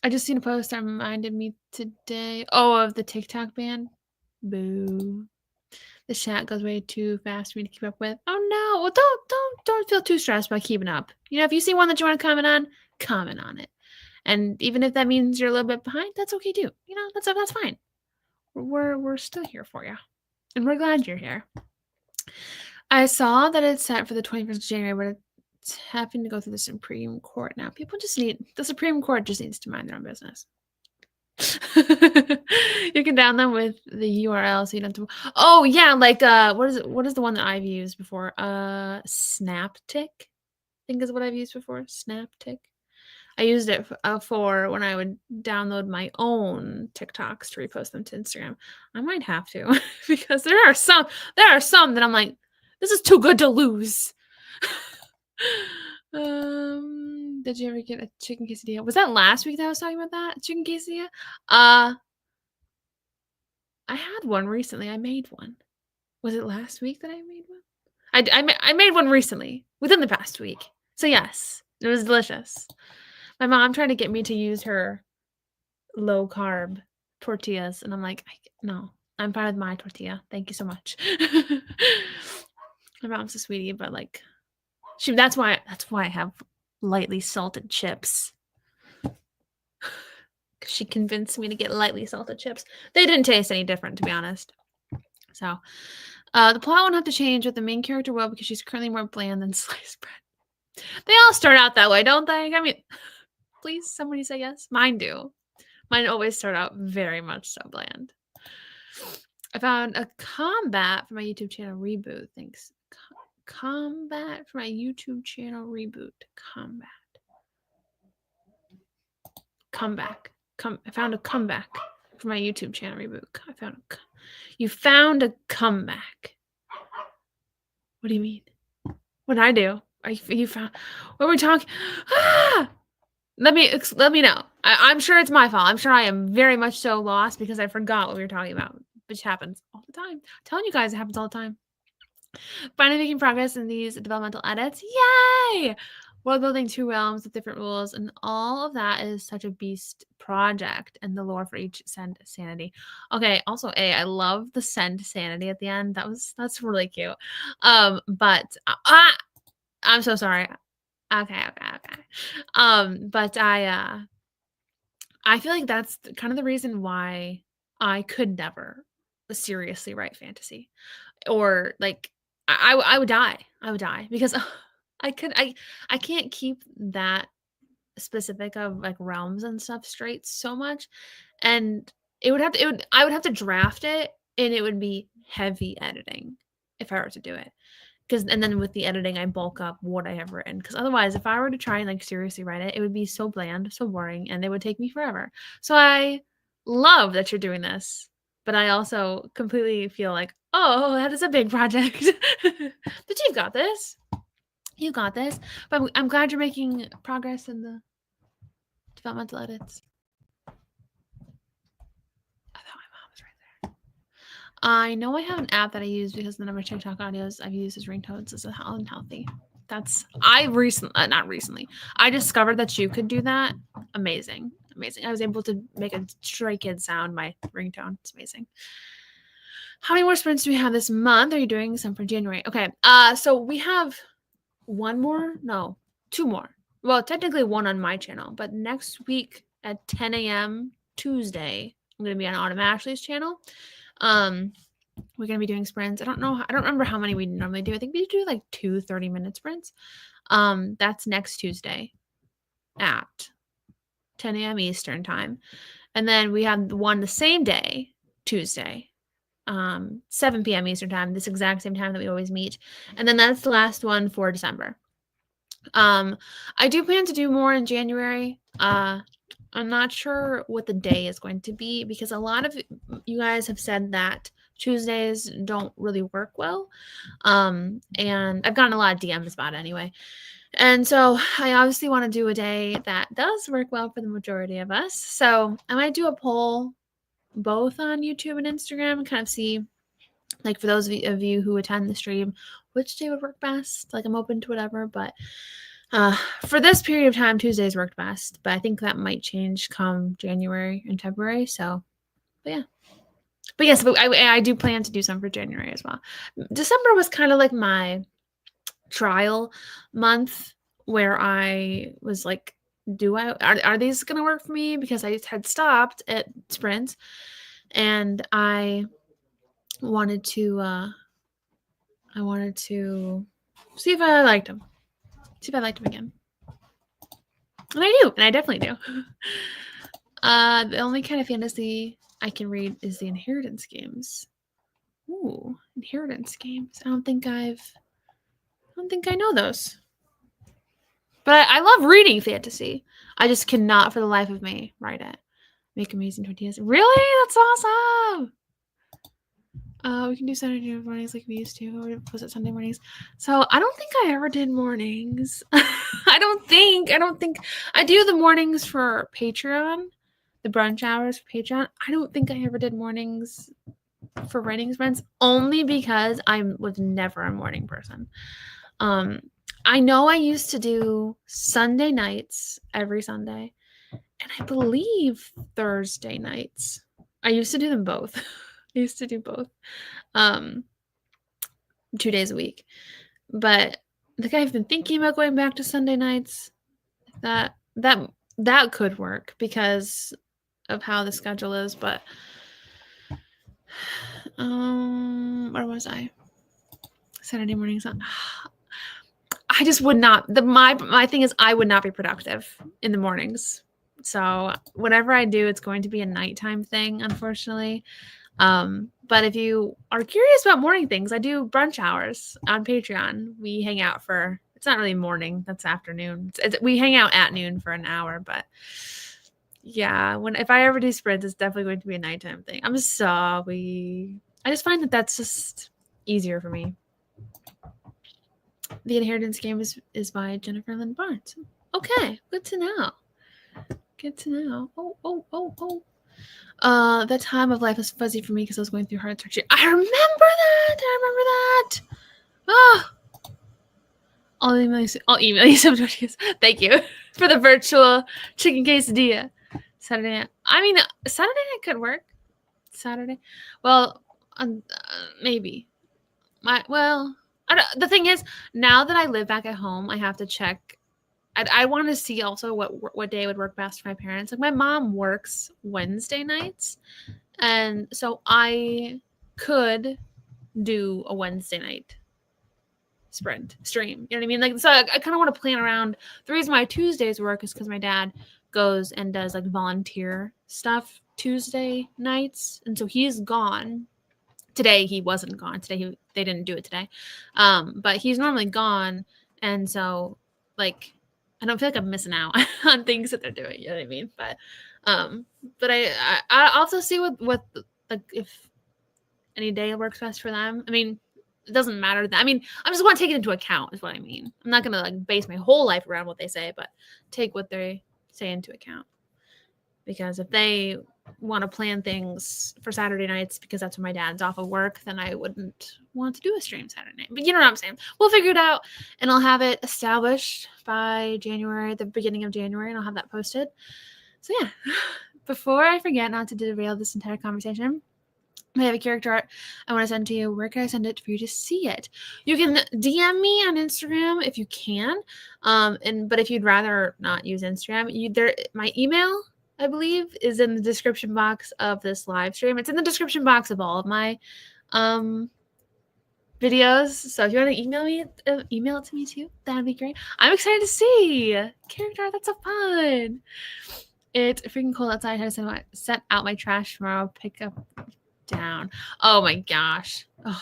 I just seen a post that reminded me today. Oh, of the TikTok ban. Boo. The chat goes way too fast for me to keep up with. Oh no! Well, don't feel too stressed about keeping up. If you see one that you want to comment on it. And even if that means you're a little bit behind, that's okay too. That's fine. We're still here for you, and we're glad you're here. I saw that it's set for the 21st of January, but it's having to go through the Supreme Court now. The Supreme Court just needs to mind their own business. You can download them with the URL, so you don't have to. Oh yeah, like what is the one that I've used before? Snaptic, I think is what I've used before. Snaptic. I used it for when I would download my own TikToks to repost them to Instagram. I might have to because there are some that I'm like, this is too good to lose. Did you ever get a chicken quesadilla? Was that last week that I was talking about that chicken quesadilla? I had one recently. I made one. Was it last week that I made one? I made one recently within the past week. So yes, it was delicious. My mom tried to get me to use her low carb tortillas, and I'm like, no, I'm fine with my tortilla. Thank you so much. My mom's a sweetie, but like, that's why I have lightly salted chips. She convinced me to get lightly salted chips. They didn't taste any different, to be honest. So, the plot won't have to change with the main character will because she's currently more bland than sliced bread. They all start out that way, don't they? I mean, please, somebody say yes. Mine do. Mine always start out very much so bland. I found a combat for my YouTube channel reboot. Thanks. Combat for my YouTube channel reboot. Combat. Comeback. I found a comeback for my YouTube channel reboot. You found a comeback. What do you mean? What did I do? You found? What were we talking? Ah! Let me know. I'm sure it's my fault. I'm sure I am very much so lost because I forgot what we were talking about, which happens all the time. I'm telling you guys, it happens all the time. Finally making progress in these developmental edits. Yay! World building 2 realms with different rules, and all of that is such a beast project, and the lore for each send sanity. Okay, also I love the send sanity at the end. That's really cute. But I'm so sorry. Okay. But I feel like that's kind of the reason why I could never seriously write fantasy, or like I would die. I would die because I can't keep that specific of like realms and stuff straight so much, and I would have to draft it, and it would be heavy editing if I were to do it. And then with the editing, I bulk up what I have written. Because otherwise, if I were to try and like seriously write it, it would be so bland, so boring, and it would take me forever. So I love that you're doing this, but I also completely feel like, oh, that is a big project. But you've got this. You got this. But I'm glad you're making progress in the developmental edits. I thought my mom was right there. I know I have an app that I use because the number of TikTok audios I've used as ringtones is unhealthy. I discovered that you could do that. Amazing. I was able to make a Stray Kid sound my ringtone. It's amazing. How many more sprints do we have this month? Are you doing some for January? Okay. So we have two more. Well, technically one on my channel, but next week at 10 a.m. Tuesday, I'm going to be on Autumn Ashley's channel. We're going to be doing sprints. I don't remember how many we normally do. I think we do like 2 30-minute sprints. That's next Tuesday at 10 a.m. Eastern time. And then we have one the same day, Tuesday, 7 p.m. Eastern time, this exact same time that we always meet. And then that's the last one for December. I do plan to do more in January. I'm not sure what the day is going to be because a lot of you guys have said that Tuesdays don't really work well. And I've gotten a lot of DMs about it anyway. And so I obviously want to do a day that does work well for the majority of us. So I might do a poll both on YouTube and Instagram and kind of see, like, for those of you who attend the stream, which day would work best. Like, I'm open to whatever, but for this period of time, Tuesdays worked best, but I think that might change come January and February. So, but yes, I do plan to do some for January as well. December was kind of like my trial month where I was like, are these going to work for me? Because I had stopped at sprints and I wanted to see if I liked them. See if I liked them again. And I do, and I definitely do. The only kind of fantasy I can read is the inheritance games. Ooh, inheritance games. I don't think I know those. But I love reading fantasy. I just cannot for the life of me write it. Make amazing tortillas. Really? That's awesome. We can do Saturday mornings like we used to, or was it Sunday mornings? So I don't think I ever did mornings. I don't think I do the mornings for Patreon, the brunch hours for Patreon. I don't think I ever did mornings for writing sprints, only because I was never a morning person. I know I used to do Sunday nights every Sunday, and I believe Thursday nights. I used to do them both. I used to do both. 2 days a week. But the guy I've been thinking about going back to Sunday nights. That could work because of how the schedule is, but where was I? Saturday mornings. I just would not. My thing is I would not be productive in the mornings. So whatever I do, it's going to be a nighttime thing, unfortunately. But if you are curious about morning things, I do brunch hours on Patreon. We hang out for, it's not really morning, that's afternoon. We hang out at noon for an hour, but yeah, if I ever do sprints, it's definitely going to be a nighttime thing. I'm sorry. I just find that that's just easier for me. The Inheritance Game is by Jennifer Lynn Barnes. Okay, good to know. Good to know. Oh. That time of life was fuzzy for me because I was going through heart surgery. I remember that. Oh. I'll email you some tortillas. Thank you for the virtual chicken quesadilla. Saturday night. I mean, Saturday night could work. Saturday. Well, maybe. The thing is, now that I live back at home, I have to check. I want to see also what day would work best for my parents. Like my mom works Wednesday nights, and so I could do a Wednesday night stream. You know what I mean? Like, so I kind of want to plan around. The reason why Tuesdays work is because my dad goes and does like volunteer stuff Tuesday nights, and so he's gone. Today he wasn't gone. Today they didn't do it today, but he's normally gone, and so like. I don't feel like I'm missing out on things that they're doing. You know what I mean? But I also see what like if any day works best for them. I mean, it doesn't matter. I mean, I just want to take it into account is what I mean. I'm not going to like base my whole life around what they say, but take what they say into account. Because if they want to plan things for Saturday nights because that's when my dad's off of work, then I wouldn't want to do a stream Saturday night. But you know what I'm saying? We'll figure it out, and I'll have it established by January, the beginning of January, and I'll have that posted. So yeah, before I forget, not to derail this entire conversation, I have a character art I want to send to you. Where can I send it for you to see it? You can DM me on Instagram if you can. But if you'd rather not use Instagram, my email, I believe, is in the description box of this live stream. It's in the description box of all of my videos. So if you want to email it to me too. That'd be great. I'm excited to see character art. That's so fun. It's freaking cold outside. I had to set out my trash tomorrow. Pick up down. Oh my gosh. Oh,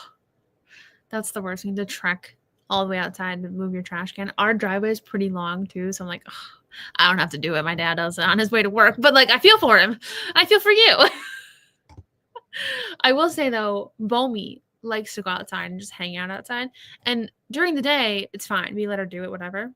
that's the worst. You need to trek all the way outside to move your trash can. Our driveway is pretty long too. So I'm like, oh, I don't have to do it. My dad does it on his way to work, but like, I feel for him. I feel for you. I will say though, Bomi likes to go outside and just hang out outside. And during the day, it's fine. We let her do it, whatever.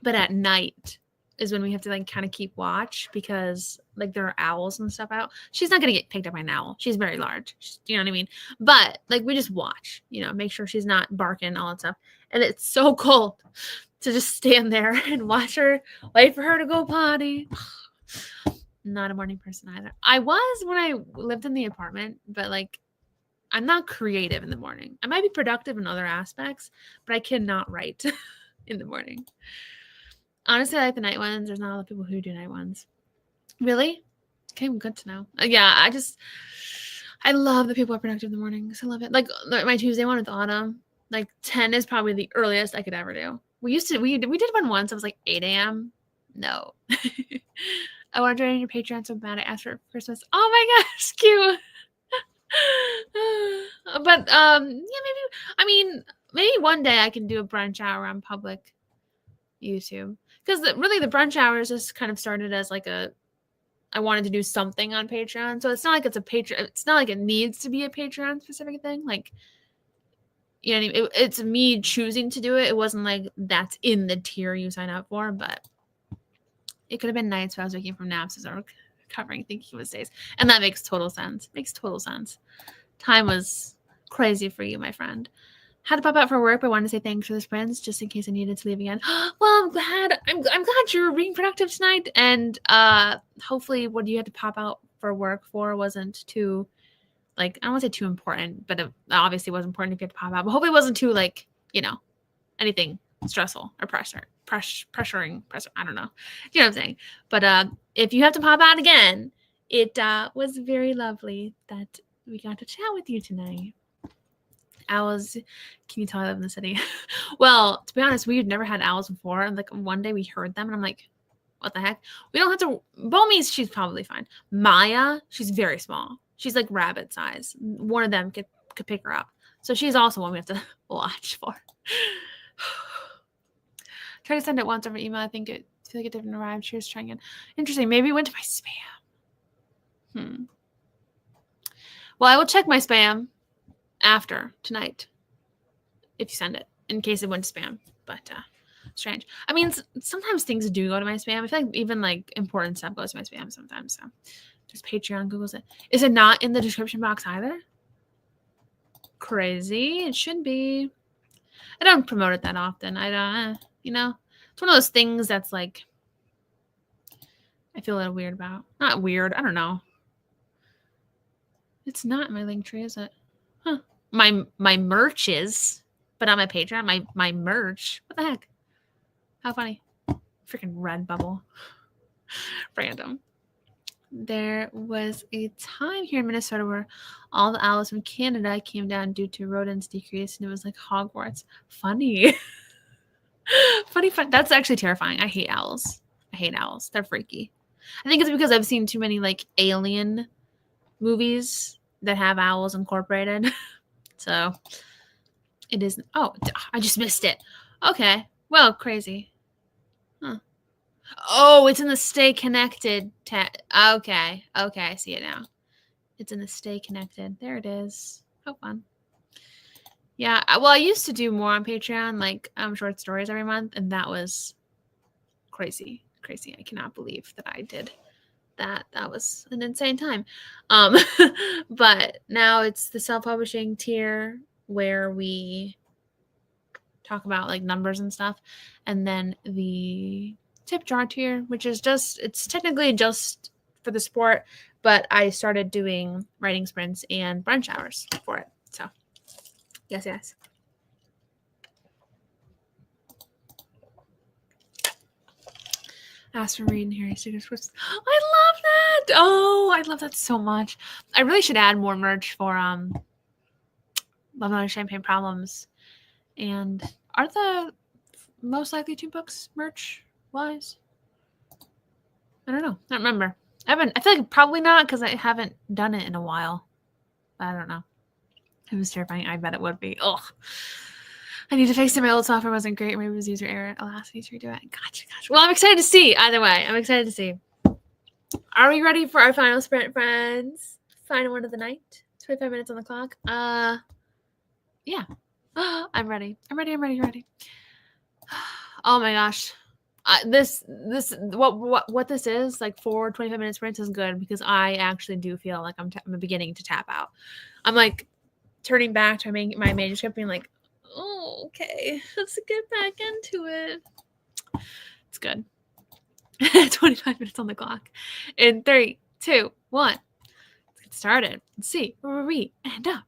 But at night is when we have to like kind of keep watch because like there are owls and stuff out. She's not going to get picked up by an owl. She's very large. You know what I mean? But like we just watch, make sure she's not barking, all that stuff. And it's so cold to just stand there and watch her, wait for her to go potty. Not a morning person either. I was when I lived in the apartment, but like I'm not creative in the morning. I might be productive in other aspects, but I cannot write in the morning. Honestly, I like the night ones. There's not a lot of people who do night ones. Really? Okay, good to know. Yeah, I love that people are productive in the mornings. I love it. Like my Tuesday one with Autumn, like 10 is probably the earliest I could ever do. We did one once. It was like 8 a.m. No. I want to join your Patreon so bad I asked for Christmas. Oh my gosh, cute. But maybe one day I can do a brunch hour on public YouTube. Because really the brunch hours just kind of started as like I wanted to do something on Patreon. So it's not like it's a Patreon. It's not like it needs to be a Patreon specific thing. Like, you know what I mean? It's me choosing to do it. It wasn't like that's in the tier you sign up for, but it could have been nights when I was waking from naps as I was recovering, thinking it was days. And that makes total sense. Time was crazy for you, my friend. Had to pop out for work, but I wanted to say thanks for the sprints just in case I needed to leave again. Well, I'm glad you're being productive tonight. And hopefully what you had to pop out for work for wasn't too like, I don't want to say too important, but it obviously was important if you had to pop out. But hopefully it wasn't too, like, anything stressful or pressuring. I don't know. You know what I'm saying? But if you have to pop out again, it was very lovely that we got to chat with you tonight. Owls, can you tell I live in the city? Well, to be honest, we had never had owls before. And like one day we heard them and I'm like, what the heck? We don't have to. Bomi's, she's probably fine. Maya, she's very small. She's like rabbit size. One of them could pick her up. So she's also one we have to watch for. Try to send it once over email. I feel like it didn't arrive. Cheers, trying again. Interesting. Maybe it went to my spam. Well, I will check my spam after tonight if you send it, in case it went to spam. But strange. I mean, sometimes things do go to my spam. I feel like even like important stuff goes to my spam sometimes. So just Patreon Googles it. Is it not in the description box either? Crazy. It should be. I don't promote it that often. I don't, it's one of those things that's like, I feel a little weird about. Not weird. I don't know. It's not my link tree, is it? Huh. My merch is, but not my Patreon. My merch. What the heck? How funny. Freaking Redbubble. Random. There was a time here in Minnesota where all the owls from Canada came down due to rodents decrease, and it was like Hogwarts. Funny. Funny. That's actually terrifying. I hate owls. They're freaky. I think it's because I've seen too many like alien movies that have owls incorporated. So it is. Oh, I just missed it. Okay. Well, crazy. Huh. Oh, it's in the Stay Connected tab. Okay. I see it now. It's in the Stay Connected. There it is. How fun. Yeah. Well, I used to do more on Patreon, like short stories every month, and that was crazy. I cannot believe that I did that. That was an insane time. But now it's the self-publishing tier where we talk about like numbers and stuff, and then the tip jar tier, which is it's technically just for the sport, but I started doing writing sprints and brunch hours for it. So yes. Ask for reading Harry Stickers. I love that. Oh, I love that so much. I really should add more merch for Love Not Champagne Problems. And are the most likely 2 books merch wise? I don't know. I don't remember. I feel like probably not because I haven't done it in a while. I don't know. It was terrifying. I bet it would be. Ugh. I need to fix it. My old software wasn't great. Maybe it was user error. Alas, I need to redo it. Gotcha. Well, I'm excited to see. Either way, I'm excited to see. Are we ready for our final sprint, friends? Final one of the night. 25 minutes on the clock. Yeah. I'm ready. Oh my gosh. This what this is like, 4 25-minute sprints is good because I actually do feel like I'm beginning to tap out. I'm like turning back to my manuscript being like, oh, okay, let's get back into it. It's good. 25 minutes on the clock. In 3, 2, 1. Let's get started. Let's see where we end up.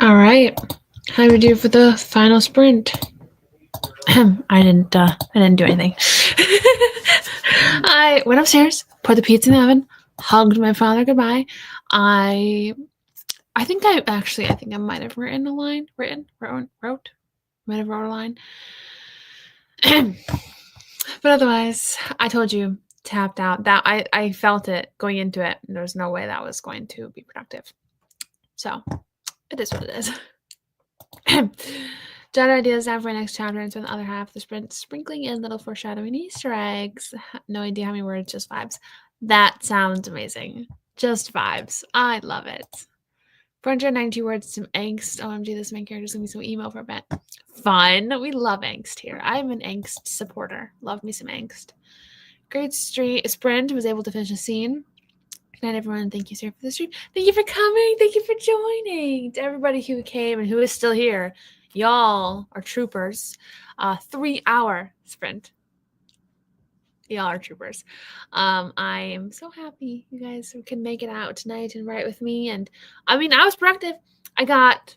All right. How do we do for the final sprint? I didn't do anything. I went upstairs, put the pizza in the oven, hugged my father goodbye. I think I might have written a line. Might have wrote a line. But otherwise, I told you, tapped out. That I felt it going into it. There's no way that was going to be productive. So it is what it is. Jot ideas now for my next chapter, and spend the other half of the sprint sprinkling in little foreshadowing Easter eggs. No idea how many words, just vibes. That sounds amazing. Just vibes. I love it. 492 words, some angst. OMG, this main character's gonna be so emo for a bit. Fun. We love angst here. I'm an angst supporter. Love me some angst. Great sprint. Was able to finish a scene. Good night, everyone. Thank you, sir, for the stream. Thank you for coming. Thank you for joining. To everybody who came and who is still here. Y'all are troopers. 3-hour sprint. Y'all are troopers. I am so happy you guys can make it out tonight and write with me. And I mean, I was productive. I got,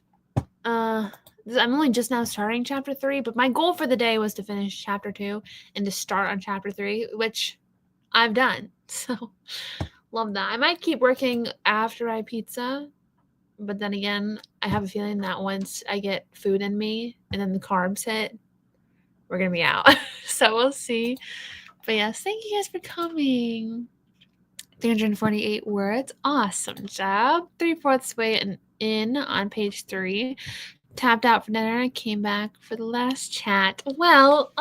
I'm only just now starting chapter 3, but my goal for the day was to finish chapter 2 and to start on chapter 3, which I've done. So love that. I might keep working after I pizza, but then again, I have a feeling that once I get food in me and then the carbs hit, we're going to be out. So we'll see. But yes, thank you guys for coming. 348 words. Awesome job. 3/4 way and in on page 3. Tapped out for dinner. I came back for the last chat. Well,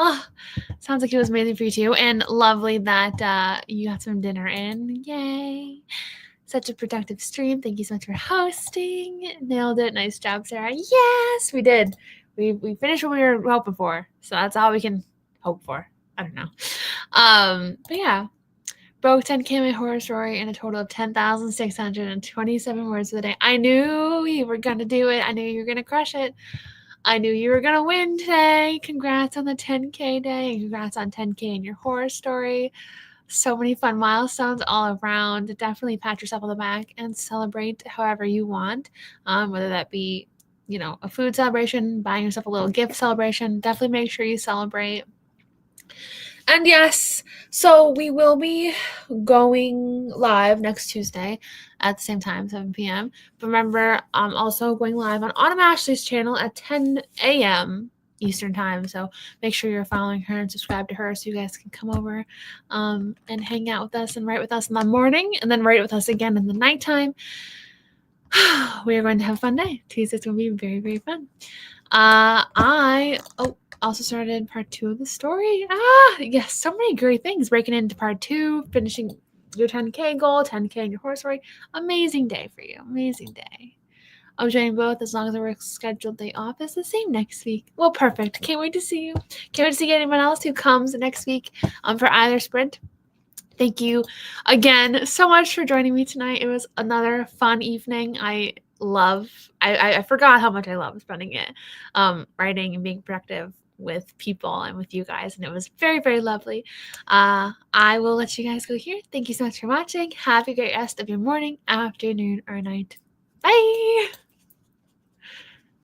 sounds like it was amazing for you too. And lovely that you got some dinner in. Yay. Such a productive stream. Thank you so much for hosting. Nailed it. Nice job, Sarah. Yes, we did. We finished what we were hoping for. So that's all we can hope for. I don't know. But yeah. Broke 10K my horror story in a total of 10,627 words for the day. I knew you were going to do it. I knew you were going to crush it. I knew you were going to win today. Congrats on the 10K day. And congrats on 10K in your horror story. So many fun milestones all around. Definitely pat yourself on the back and celebrate however you want, whether that be, a food celebration, buying yourself a little gift celebration. Definitely make sure you celebrate. And yes, so we will be going live next Tuesday at the same time, 7 p.m. But remember, I'm also going live on Autumn Ashley's channel at 10 a.m. Eastern time. So make sure you're following her and subscribe to her so you guys can come over and hang out with us and write with us in the morning and then write with us again in the nighttime. We are going to have a fun day. Tuesday's going to be very, very fun. I also started part 2 of the story. Yes, so many great things. Breaking into part 2, finishing your 10K goal, 10K in your horror story. Amazing day for you. Amazing day. I'm joining both as long as our scheduled day off is the same next week. Well, perfect. Can't wait to see you. Can't wait to see anyone else who comes next week for either sprint. Thank you again so much for joining me tonight. It was another fun evening. I forgot how much I love spending it writing and being productive with people and with you guys, and it was very, very lovely. I will let you guys go here. Thank you so much for watching. Have a great rest of your morning, afternoon, or night. Bye.